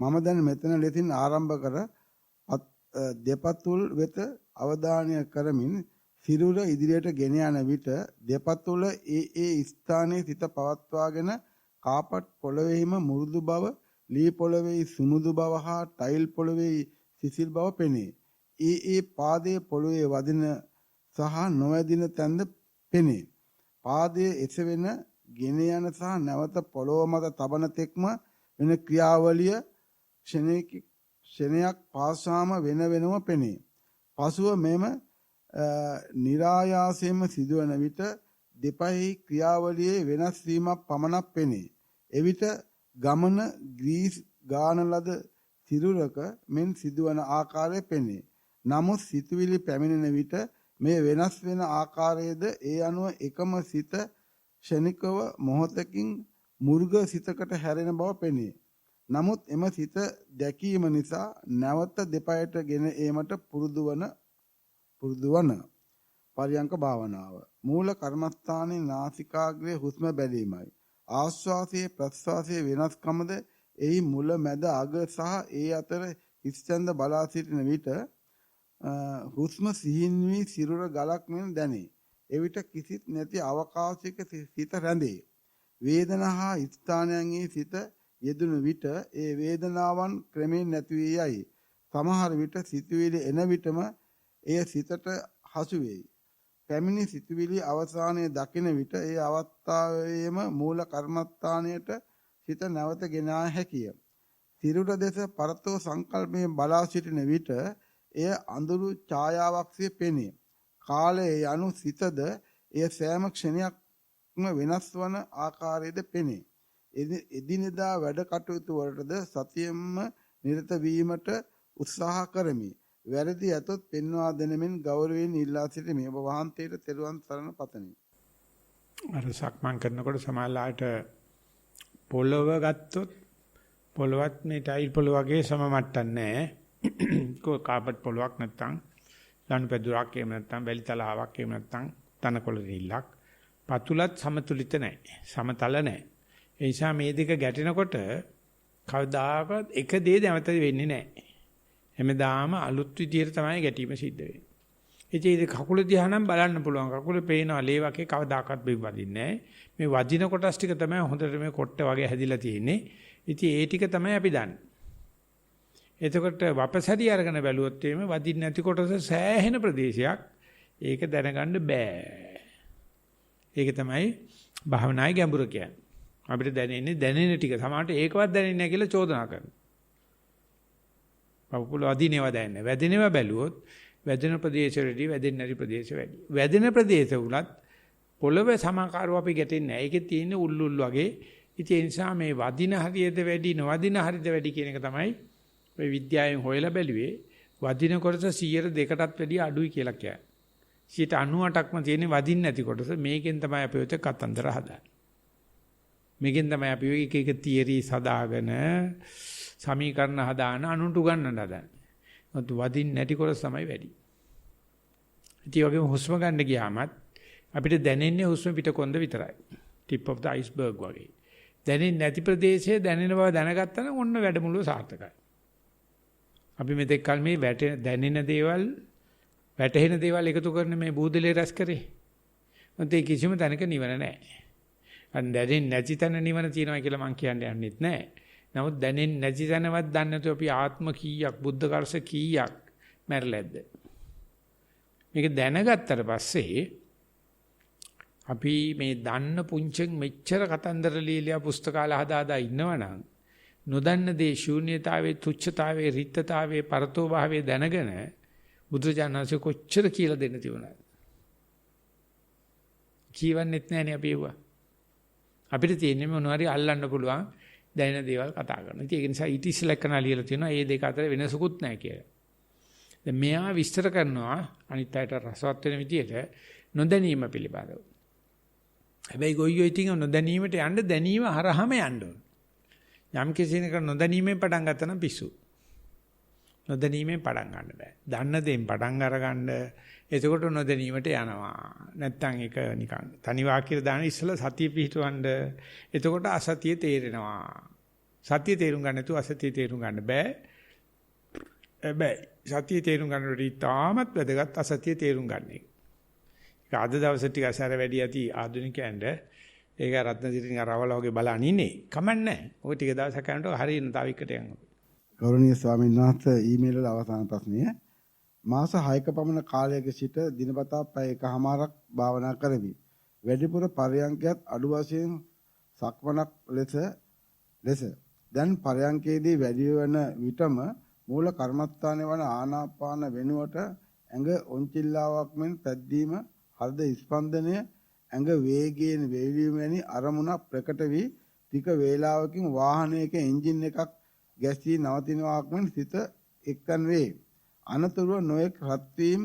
මම දැන් මෙතන ලෙසින් ආරම්භ කර දෙපතුල් වෙත අවධානය කරමින් සිරුර ඉදිරියට ගෙන යන විට දෙපතුල ඒ ස්ථානයේ සිත පවත්වාගෙන කාපට් පොළවේම මුරුදු බව, ලී පොළවේ සුමුදු බව හා ටයිල් පොළවේ සිසිල් බව පෙනේ. ඒ පාදයේ පොළවේ වදින සහ නොවැදින තැන්ද පෙනේ. පාදයේ එසවෙන, ගෙන යන සහ නැවත පොළොව මත තබන තෙක්ම වෙන ක්‍රියාවලිය ක්ෂණයක් පාසාම වෙන වෙනම පෙනේ. පසුව මෙම નિરાයාසයෙන්ම සිදුවන විට දෙපැයි ක්‍රියාවලියේ වෙනස් වීමක් පමණක් පෙනේ. එවිට ගමන ග්‍රීස් ගාන ලද සිරුරක මෙන් සිදුවන ආකාරය පෙනේ. නමුත් සිතුවිලි පැමිණෙන විට මේ වෙනස් වෙන ආකාරයේද ඒ අනුව එකම සිත ක්ෂණිකව මොහොතකින් මුර්ග සිතකට හැරෙන බව පෙනේ. නමුත් එම සිත දැකීම නිසා නැවත දෙපයට ගෙන ඒමට පුරුදු වන පරියංක භාවනාව. මූල කර්මස්ථානයේ නාසිකාග්‍රයේ හුස්ම බැලීමයි. ආශ්වාසයේ ප්‍රශ්වාසයේ වෙනස්කමද එහි මුල මැද අග සහ ඒ අතර හිස්තැන්ද බලා සිටින විට හුස්ම සිහින් වී සිරුර ගලක් මෙන් දැනේ. එවිට කිසිත් නැති අවකාශයක සිත රැඳේ. වේදනා හා ස්ථානයන්හි සිත යෙදුණු විට ඒ වේදනාවන් ක්‍රමයෙන් නැති වී යයි. සමහර විට සිතුවිලි එන විටම එය සිතට හසු වෙයි. පැමිණි සිතුවිලි අවසානයේ දකින විට ඒ අවස්ථාවේම මූල කර්මස්ථානයට සිත නැවත ගෙන හැකිය. සිරුර දෙස පරතෝ සංකල්පයෙන් බලා සිටින විට එය අඳුරු ඡායාවක්සේ පෙනේ. කාලයේ යනු සිතද එය සෑම ක්ෂණයක්ම වෙනස් වන ආකාරයේද පෙනේ. එදිනෙදා වැඩ කටයුතු වලටද සතියෙන්ම නිරත වීමට උත්සාහ කරමි. වැරදි ඇතොත් පෙන්වා දෙනමින් ගෞරවයෙන් ඉල්ලා සිටිමි. ඔබ වහන්සේට තෙරුවන් සරණ පතමි. අර සක්මන් කරනකොට සමාලාට පොළව ගත්තොත් පොළවත් මේ ටයිල් පොළව වගේ සම මට්ටම් නැහැ. කාපට් පොළවක් නැත්තම් ලණුපැදුරක් එහෙම නැත්තම් වැලි තලාවක් එහෙම නැත්තම් තනකොළ රිල්ලක් පතුලත් සමතුලිත නැහැ. සමතල නැහැ. ඒ නිසා මේ දෙක ගැටෙනකොට කවදාකවත් එක දේ නැවත වෙන්නේ නැහැ. හැමදාම අලුත් විදියට තමයි ගැටීම සිද්ධ වෙන්නේ. ඉතින් කකුල දිහා නම් බලන්න පුළුවන්. කකුලේ පේනවා ලේ වගේ කවදාකවත් බිම් වදින්නේ නැහැ. මේ වදින කොටස් ටික තමයි හොඳට මේ කොට්ට වගේ හැදිලා තියෙන්නේ. ඉතින් ඒ ටික තමයි අපි දන්නේ. එතකොට වපසරිය අරගෙන බැලුවොත් එimhe වදින්න නැති කොටස සෑහෙන ප්‍රදේශයක්. ඒක දැනගන්න බෑ. ඒක තමයි භාවනායේ ගැඹුර කියන්නේ. අපිට දැනෙන ටික සමහරට ඒකවත් දැනෙන්නේ නැහැ කියලා චෝදනා කරනවා. පපුල වදිනේව දැනන්නේ. වැදිනේව බැලුවොත් වැදෙන ප්‍රදේශවලදී වැදෙන්නේ නැති ප්‍රදේශ වැඩි. වැදෙන ප්‍රදේශ උලත් පොළවේ සමාකාරව අපි ගැටෙන්නේ නැහැ. ඒකේ තියෙන උල්ලුල් වගේ. ඉතින් ඒ නිසා මේ වදින හරියද වැඩි නොවදින හරියද වැඩි කියන එක තමයි ඔය විද්‍යාවෙන් හොයලා බැලුවේ. වදින කොටස 100%කටත් වැඩිය අඩුයි කියලා කියන්නේ. 98%ක්ම තියෙන වදින්න නැති කොටස. මේකෙන් තමයි අපි ඔය කතන්දර හදාන්නේ. මේකෙන් තමයි අපි ඔය එක එක තියරිස් හදාගෙන සමීකරණ හදාන අනුන්ට උගන්නන්න හදන්නේ. මොකද වදින්න නැති කොටස තමයි වැඩි. ඉතින් වගේම හුස්ම ගන්න ගියාමත් අපිට දැනෙන්නේ හුස්ම පිට කොන්ද විතරයි. tip of the iceberg වගේ. දැනෙන්නේ නැති ප්‍රදේශයේ දැනෙන බව දැනගත්තා නම් ඔන්න වැඩමුළුව සාර්ථකයි. අපි මෙතෙක් කල මේ දැනෙන දේවල් වැටහෙන දේවල් එකතු කරන මේ බූදලේ රැස් කරේ. මොකද ඒ කිසිම තැනක නිවන නැහැ. අන් දැනෙන්නේ නැති තැන නිවන තියෙනවා කියලා මම කියන්නේ යන්නෙත් නැහැ. නමුත් දැනෙන්නේ නැති තැනවත් දන්නේ නැතුව අපි ආත්ම කීයක් බුද්ධ කර්ෂ කීයක් මැරෙලද්ද? මේක දැනගත්තට පස්සේ අපි මේ දන්න පුංචෙන් මෙච්චර කතන්දර লীලියා පුස්තකාල හදාදා ඉන්නවනම් නොදන්න දේ ශූන්‍යතාවයේ තුච්ඡතාවයේ රිත්තතාවයේ පරතෝ භාවයේ දැනගෙන බුදුජානනාංශ කොච්චර කියලා දෙන්න තිබුණාද? ජීවන්නේත් නැහැනේ අපි ඒවා. අපිට තියෙන්නේ මොනවාරි අල්ලන්න පුළුවන් දැනෙන දේවල් කතා කරනවා. ඉතින් ඒක නිසා ඊට ඉස්සෙල්ලා කරන ලියලා තියෙනවා මේ දෙක අතර වෙනසකුත් නැහැ කියලා. දැන් මෙයා විස්තර කරනවා අනිත් අයට රසවත් වෙන විදියට නොදැනීම පිළිබඳව. හැබැයි ගොයියෝ ඉතින් නොදැනීමට යන්න දැනීම හරහාම යන්න ඕන. යම් කෙනෙක් නොදැනීමෙන් පටන් ගත්තා නම් පිස්සු. නොදැනීමෙන් පටන් ගන්න බෑ. දන්න දෙයෙන් පටන් අරගන්න එතකොට නොදැනීමට යනවා. නැත්තම් ඒක නිකන් තනි වාක්‍යය දාන ඉස්සලා සතිය පිහිටවන්න. එතකොට අසතිය තේරෙනවා. සතිය තේරුම් ගන්න නැතුව අසතිය තේරුම් ගන්න බෑ. හැබැයි සතිය තේරුම් ගන්නකොට තාමත් වැදගත් අසතිය තේරුම් ගන්න එක. ඒක අද දවසේ ටික අසාර වැඩි ඇති ආධුනිකයන්ට ඒක රත්නසිරින් අරවල වගේ බලන්න ඉන්නේ. කමන්නේ. ඔය ටික දවසක් යනකොට හරියන තව එකට යනවා. ගෞරවනීය ස්වාමීන් වහන්සේ ඊමේල් වල අවසාන ප්‍රශ්නය මාස 6ක පමණ කාලයක සිට දිනපතා පැය එකමාරක් භාවනා කරමි. වැඩිපුර පරයන්කයත් අඩු වශයෙන් සක්මනක් ලෙස දැන් පරයන්කේදී වැඩි වෙන විටම මූල කර්මස්ථානයේ වන ආනාපාන වෙනුවට ඇඟ ඔන්චිල්ලාවක් මෙන් පැද්දීම හෘද ස්පන්දනය ඇඟ වේගයෙන් වේවීම වැනි අරමුණක් ප්‍රකට වී ටික වේලාවකින් වාහනයක එන්ජින් එකක් ගැසී නවතිනවාක් මෙන් සිත එක්තන් වේ. අනතුරුව නොයෙක් රත් වීම,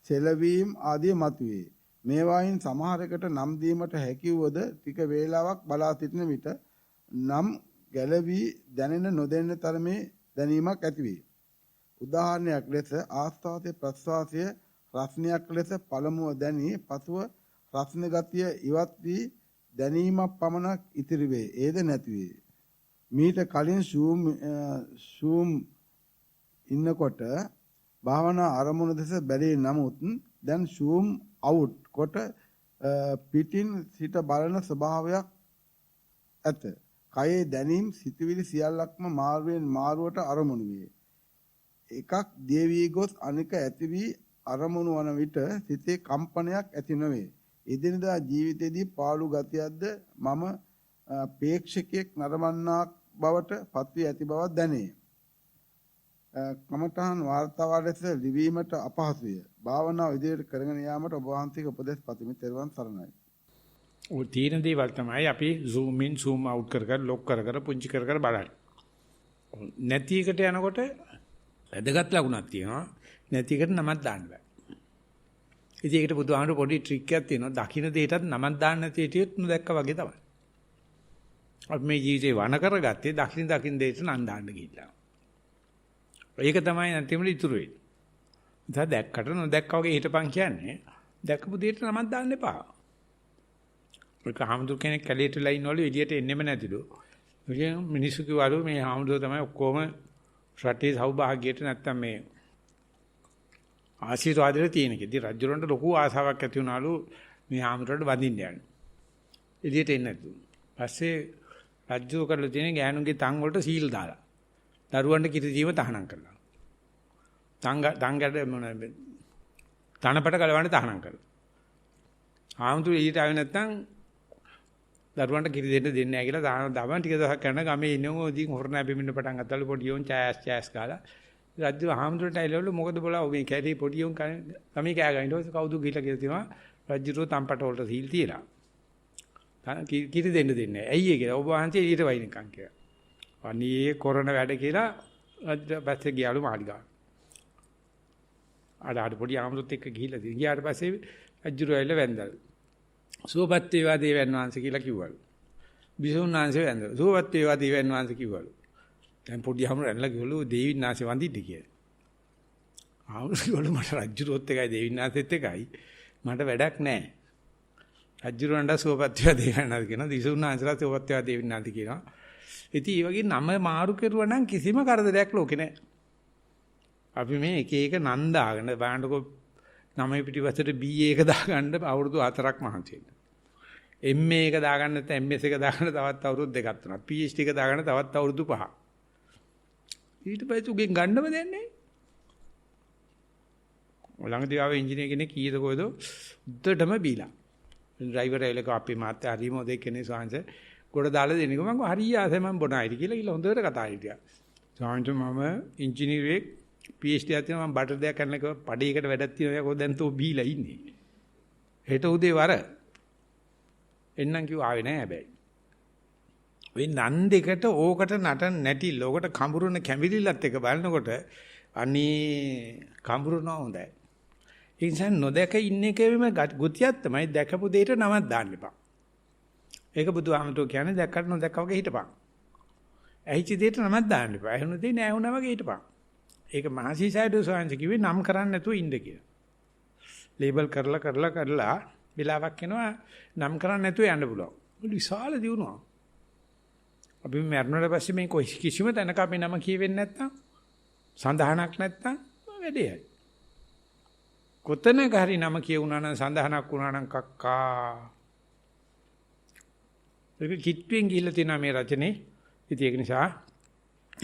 සෙලවීම ආදී මතුවේ. මේවායින් සමහරකට නම් දීමට හැකි වූද ටික වේලාවක් බලා සිටින විට නම් ගැලවි දැනෙන නොදැනෙන තරමේ දැනීමක් ඇතිවේ. උදාහරණයක් ලෙස ආස්වාදයේ ප්‍රස්වාසය රස්නයක් ලෙස පළමුව දැනී පසුව රස්න ගතිය ඉවත් වී දැනීමක් පමණක් ඉතිරි වේ. ඒද නැති වේ. මීට කලින් ෂූම් ඉන්නකොට භාවනා අරමුණ දෙස බැලී නමුත් දැන් ෂූම් අවුට් කොට පිටින් සිට බලන ස්වභාවයක් ඇත. කයේ දැනීම් සිතුවිලි සියල්ලක්ම මාරුවෙන් මාරුවට අරමුණු වේ. එකක් දේවී ගොස් අනික ඇති වී අරමුණු වන විට සිතේ කම්පනයක් ඇති නොවේ. එදිනදා ජීවිතයේදී පාළු ගතියක්ද මම ප්‍රේක්ෂකයෙක් නරඹන්නාක් බවට පත්වී ඇති බවක් දැනේ. කමඨහන් වාර්තාව ලෙස ලිවීමට අපහසුය. භාවනාව ඉදිරියට කරගෙන යාමට ඔබ වහන්සේගේ උපදෙස් පතමි. ත්වන් සරණයි. ඔය තීන දේවල් තමයි අපි zoom in zoom out කර කර lock කර කර පුංචි කර කර බලන්නේ. නැති එකට යනකොට වැදගත් ලකුණක් තියෙනවා. නැති එකට නමක් දාන්න බෑ. ඉතින් ඒකට බුදුහාමුදුරු පොඩි ට්‍රික් එකක් තියෙනවා. දකින්න දෙයටත් නමක් දාන්න නැති හිටියොත් නොදැක්කා වගේ තමයි. අපි මේ ජීවිතේ වණ කරගත්තේ දකින්න දෙයට නම් දාන්න ගිහිල්ලා. ඒක තමයි නැතිවෙම ඉතුරු වෙන්නේ. ඉතින් දැක්කට නොදැක්කා වගේ හිටපන් කියන්නේ දැක්කපු දෙයට නමක් දාන්න එපා. ඒක හාමුදුර කෙනෙක් කැලේටලා ඉන්නවලු එළියට එන්නෙම නැතිලු. ඉතින් මිනිස්සු කිව්වලු මේ හාමුදුර තමයි ඔක්කොම රටේ සෞභාග්‍යයට නැත්තම් මේ ආශිර්වාදෙට තියෙන එක. ඉතින් රජුරන්ට ලොකු ආසාවක් ඇති වුණාලු මේ හාමුදුරට වඳින්න යන්න. එළියට එන්නේ නැතු. පස්සේ රජු කරලා තියෙන ගෑනුන්ගේ තන් වලට සීල් දාලා. දරුවන්ට කිරි දීම තහනම් කරලා. තංගඩ මොන තනපට ගලවන්න තහනම් කරලා. හාමුදුර ඊට ආවේ නැත්නම් දරුවන්ට කිරි දෙන්න දෙන්නේ නැහැ කියලා දාන ටික දවසක් කරන ගමේ ඉන්නෝ ඉතින් හොරණ බෙමින්න පටන් ගත්තලු පොඩි යෝන් චෑස් ගාලා රජු හාමුදුරට ඇවිල්ලාලු මොකද බලා ඔබ මේ කැටි පොඩි යෝන් ගමේ කෑ ගහින්න ඊට පස්සේ කවුද ගිහලා කියලා තියෙනවා රජුරෝ තම්පට වලට සීල් තියලා කිරි දෙන්න දෙන්නේ නැහැ ඇයි ඒ කියලා ඔබ වහන්සේ ඊට වයින්කම් කියලා අනේ කොරණ වැඩ කියලා රජු පස්සේ ගියාලු මාලිගාවට ආඩ පොඩි හාමුදුරුත් එක්ක ගිහිල්ලා ගියාට පස්සේ රජුරෝ ඇවිල්ලා වැන්දලු සුවපත් වේවා දේවයන් වහන්සේ කියලා කිව්වලු. බිසෝන් වහන්සේ වැඳලා සුවපත් වේවා දේවයන් වහන්සේ කිව්වලු. දැන් පොඩි හැමෝම රැඳලා කිව්වලු දේවින් වහන්සේ වඳින්න කියලා. ආවුරුවලු මට රජුරොත් එකයි දේවින් වහන්සේත් එකයි මට වැඩක් නැහැ. රජුරවන්ට සුවපත් වේවා දේවයන් වහන්සේ කියනවා බිසෝන් වහන්සේලා සුවපත් වේවා දේවින් වහන්සේ කියනවා. ඉතින් මේ වගේ නම මාරු කරුවා නම් කිසිම කරදරයක් ලෝකේ නැහැ. අපි මේ එක එක නන් දාගෙන බලන්නකො නමයි පිටිපස්සට BA එක දාගන්න අවුරුදු 4ක් මහන්සි වෙනවා. MA එක දාගන්න නැත්නම් MS එක දාගන්න තවත් අවුරුදු 2ක් 3ක්. PhD එක දාගන්න තවත් අවුරුදු 5ක්. ඊට පස්සේ උගෙන් ගන්නම දෙන්නේ. ළඟදී ආව ඉංජිනේර කෙනෙක් කීයද කොහෙද උඩටම බීලා. ඩ්‍රයිවර් එලක අපේ මාත්‍ය හරිම දෙයක් කෙනේ සාංශ ගොඩ දාලා දෙන්නකෝ මම හරිය ආසයි මම බොනයිද කියලා හොඳට කතා හිටියා. සාංශ මම ඉංජිනේරුවෙක් PhD එකක් තියෙනවා මම බටර් දෙයක් කරනක පඩේකට වැඩක් තියෙනවා කොහොමද දැන් තෝ බීලා ඉන්නේ හෙට උදේ වර එන්නම් කිව්ව ආවේ නෑ හැබැයි ඔය නන් දෙකට ඕකට නටන නැටිල්ල ඕකට කඹුරුන කැඹිලිලත් එක බලනකොට අනේ කඹුරුනවා හොඳයි. ඒ නිසා නොදැක ඉන්න එකේම ගතියක් තමයි දැකපු දෙයට නමක් දාන්න එපා. ඒක බුදුහාමතුෝ කියන්නේ දැක්කට නොදැක්කා වගේ හිටපන්. ඇහිච්ච දෙයට නමක් දාන්න එපා. ඇහුණු දෙය නෑ වුණා වගේ හිටපන්. ඒක මහසීසයිඩෝ සෝයන්ස් කිව්වේ නම් කරන්න නැතුව ඉන්න කියලා. ලේබල් කරලා වෙලාවක් එනවා නම් කරන්න නැතුව යන්න පුළුවන්. ඒක විශාල දියුණුවක්. අපි මරණයට පස්සේ මේ කිසිම තැනක අපි නම කියවෙන්නේ නැත්නම් සඳහනක් නැත්නම් වැඩේයි. කොතනක හරි නම කියුණා නම් සඳහනක් වුණා නම් කක්කා. ඒක කිට්ටුවෙන් ගිහිල්ලා තියෙනවා මේ රචනේ. ඉතින් ඒක නිසා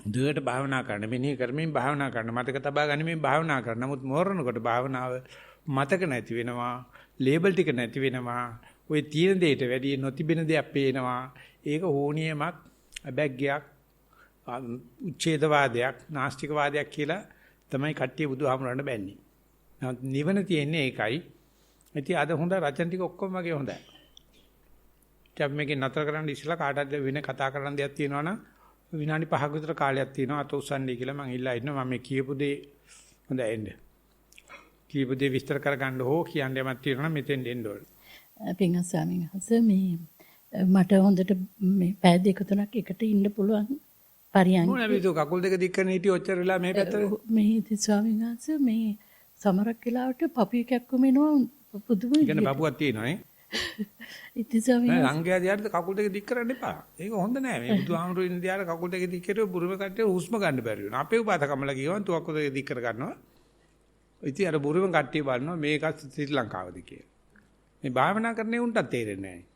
දුවට භාවනා කරන්න මෙනෙහි කරමින් භාවනා කරන්න මතක තබා ගනිමින් භාවනා කරන්න. නමුත් මෝරනකොට භාවනාව මතක නැති වෙනවා. ලේබල් ටික නැති වෙනවා. ওই තියෙන දෙයට වැඩිය නොතිබෙන දෙයක් පේනවා. ඒක හෝනියමක් අබැග්ගයක් උච්ඡේදවාදයක් නාස්තිකවාදයක් කියලා තමයි කට්ටිය බුදුහාමුදුරන්ට බැන්නේ. නමුත් නිවන තියෙන්නේ ඒකයි. ඉතින් අද හොඳ රචන ටික ඔක්කොම වගේ හොඳයි. අපි මේකේ නතර කරන්න ඉස්සලා කාටද වෙන කතා කරන්න දෙයක් තියෙනවා නම් විනාඩි 5ක විතර කාලයක් තියෙනවා අත උස්සන්නේ කියලා මම ඉල්ලා ඉන්නවා. මම මේ කියපු දේ හොඳයි එන්න. කියපු දේ විස්තර කරගන්න හෝ කියන්න යමක් තියෙනවා නම් මෙතෙන් එන්න ඕනේ. පින්වත් ස්වාමීන් වහන්සේ මේ මට හොඳට මේ පැය දෙක තුනක් එකට ඉන්න පුළුවන් පරියන්ක. මොන විදිහ කකුල් දෙක දික් කරන හිටිය ඔච්චර වෙලා මේ පැත්තට මේ ඉතින් ස්වාමීන් වහන්සේ මේ සමරක් වෙලාවට පපුව කැක්කුම එනවා පුදුම විදිහට. ඉගෙන බබුවක් තියෙනවා නේ. ඉතින් ස්වාමීන් වහන්සේ රංගයා දිහාට කකුල් දෙක දික් කරන්න එපා. ඒක හොඳ නෑ. මේ බුදුහාමුදුරු ඉන්න දිහාට කකුල් දෙක දික් කරුවොත් බුරුම කට්ටිය හුස්ම ගන්න බැරි වෙනවා. අපේ උපාතකමල කියවන් තුවක්කු දෙක දික් කර ගන්නවා. ඉතින් අර බුරුම කට්ටිය බලනවා මේකත් ශ්‍රී ලංකාවද කියලා. මේ භාවනා කරන්නේ උන්ටත් තේරෙන්නේ නෑ.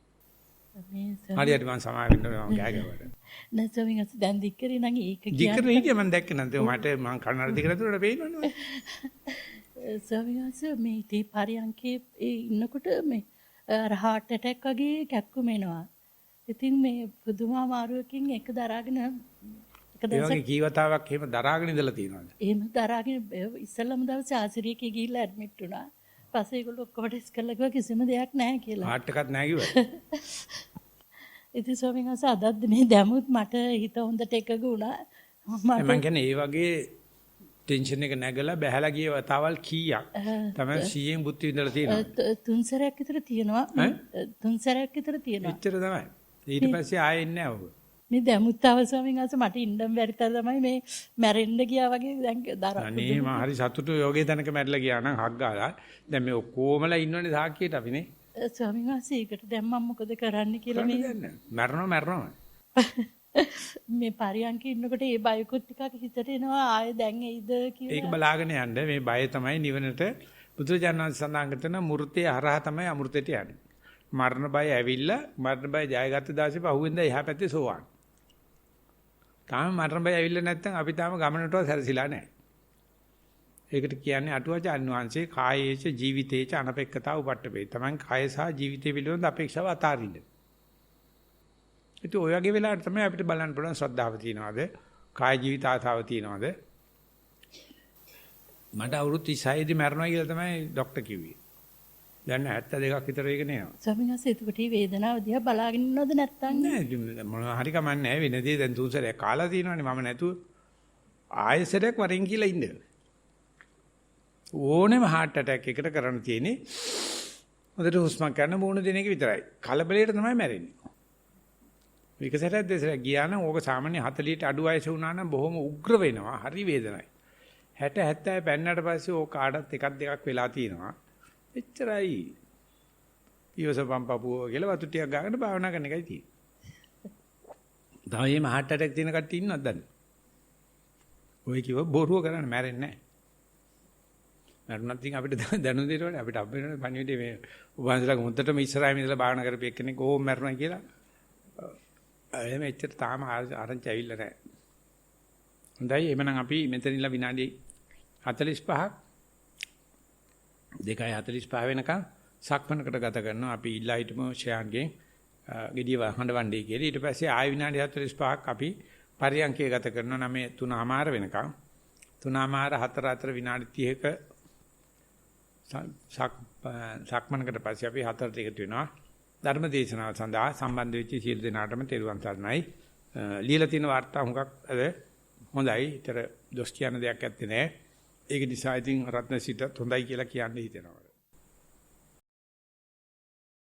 හරියට මම සමාවෙන්න මම ගෑගවට. නෑ ස්වාමීන් වහන්සේ දැන් දික් කරේ නම් ඒක කියන්නේ. දික් කරන හිටිය මම දැක්කේ නැන්ද මට මම කන්නඩ දික් කරලා පේනවනේ. ස්වාමීන් වහන්සේ මේ තේ පරියන්කේ ඉන්නකොට මේ අර heart attack වගේ කැක්කුම එනවා. ඉතින් මේ පුදුමාමාරුවකින් එක දරාගෙන එක ඒ වගේ කීවතාවක් එහෙම දරාගෙන ඉඳලා තියෙනවද? එහෙම දරාගෙන ඉස්සල්ලාම දවසේ ආසිරියකේ ගිහිල්ලා ඇඩ්මිට් වුණා. පස්සේ ඒගොල්ලෝ ඔක්කොම ටෙස්ට් කරලා කිව්වා කිසිම දෙයක් නැහැ කියලා. හાર્ට් එකක් නැහැ කිව්වා. ඉතින් ස්වාමීන් වහන්සේ අදත් මේ දැමුත් මට හිත හොඳට එකග වුණා. මම කියන්නේ ඒ වගේ ටෙන්ෂන් එක නැගලා බහැලා ගිය වතාවල් කීයක් තමයි 100න් බුද්ධ විඳලා තියෙනවා. තුන් සැරයක් විතර තියෙනවා. තුන් සැරයක් විතර තියෙනවා. එච්චර තමයි. ඊට පස්සේ ආයෙ එන්නේ නැහැ ඔබ. මේ දැමුත් ආව ස්වාමීන් වහන්සේ මට ඉන්නම් බැරි තරම් තමයි මේ මැරෙන්න ගියා වගේ දැන් දරා. අනේ මම හරි සතුටු යෝගේ තැනක මැරිලා ගියා නම් හක් ගාලා. දැන් මේ ඔක්කොමලා ඉන්නවනේ සාක්කියට අපිනේ. ස්වාමීන් වහන්සේ ඒකට දැන් මම මොකද කරන්න කියලා මේ මැරනවා. මේ පරියන්කේ ඉන්නකොට ඒ බයකුත් ටිකක් හිතට එනවා ආයෙ දැන් එයිද කියලා. ඒක බලාගෙන යන්න මේ බය තමයි නිවනට බුදුරජාණන් වහන්සේ සඳහන් කරන මූර්තිය හරහා තමයි අමෘතයට යන්නේ. මරණ බය ඇවිල්ලා මරණ බය ජයගත්ත දාසේ පහුවෙන්ද එහා පැත්තේ සෝවාන්. තාම මරණ බය ඇවිල්ලා නැත්නම් අපි තාම ගමනටවත් සැරසිලා නැහැ. ඒකට කියන්නේ අටුවාචාර්ය වංශේ කායේච ජීවිතේච අනපේක්ෂතාව උපට්ඨපේ. Taman කාය සහ ජීවිතේ පිළිබඳ අපේක්ෂාව අතාරින්න. ඒත් ඔය වගේ වෙලාවට තමයි අපිට බලන්න පුළුවන් ශ්‍රද්ධාව තියනවාද? කාය ජීවිත ආසාව තියනවාද? මට අවුරුදු 36 දී මරණයි කියලා තමයි ડોක්ටර් කිව්වේ. දැන් 72ක් විතර වෙගෙන යනවා. ස්වාමීන් වහන්සේ එතකොට මේ වේදනාව දිහා බලාගෙන ඉන්නවද නැත්නම්? නෑ මොනවා හරි කමන්නේ නෑ වෙනදී දැන් තුන්සරයක් කාලා තියෙනවානේ මම නැතුව ආයෙසරයක් වරෙන් කියලා ඉන්න. ඕනෙම heart attack එකට කරන්න තියෙන්නේ හොඳට හුස්ම ගන්න මොන දිනක විතරයි. කලබලයට තමයි මැරෙන්නේ. විකසටක් දෙසරක් ගියා නම් ඕක සාමාන්‍ය 40ට අඩු වයස වුණා නම් බොහොම උග්‍ර වෙනවා. හරි වේදනයි. 60 70 පෙන්නට පස්සේ ඕක කාටත් එකක් දෙකක් වෙලා තියෙනවා. එච්චරයි. ඊවසපම් පපුව කියලා වතු ටිකක් ගාගෙන භාවනා කරන එකයි තියෙන්නේ. තව මේ heart attack තියෙන කට්ටිය ඉන්නවද දන්නේ? ඔය කිව්ව බොරුව කරන්නේ මැරෙන්නේ නැහැ. මරුණත් ඉතින් අපිට දැනුම් දෙනවනේ අපිට අපේ පණිවිඩේ මේ උභාන්සලක මුද්දටම ඉස්සරහින් ඉඳලා භාවනා කරපු එක්කෙනෙක් ඕම් මරුණා කියලා. එහෙම එච්චර තාම ආරංචි ඇවිල්ලා නැහැ. හොඳයි එhmenan අපි මෙතනින්ලා විනාඩි 45ක් 2:45 වෙනකන් සක්මනකට ගත කරනවා. අපි ඉල්ලා හිටමු ෂයාන්ගෙන් gediya හඬවන්නේ කියලා. ඊට පස්සේ ආය විනාඩි 45ක් අපි පරියන්කේ ගත කරනවා. 9:03 වෙනකන් 3:04 අතර විනාඩි 30ක සක්මනකට පස්සේ අපි 4ට එකතු වෙනවා. ධර්ම දේශනාව සඳහා සම්බන්ධ වෙච්ච සියලු දෙනාටම තෙරුවන් සරණයි. ලියලා තියෙන වාර්තා හුඟක් අද හොඳයි. ඊතර දොස් කියන දෙයක් ඇත්තේ නැහැ. ඒක නිසා ඉතින් රත්නසිටත් හොඳයි කියලා කියන්න හිතෙනවා.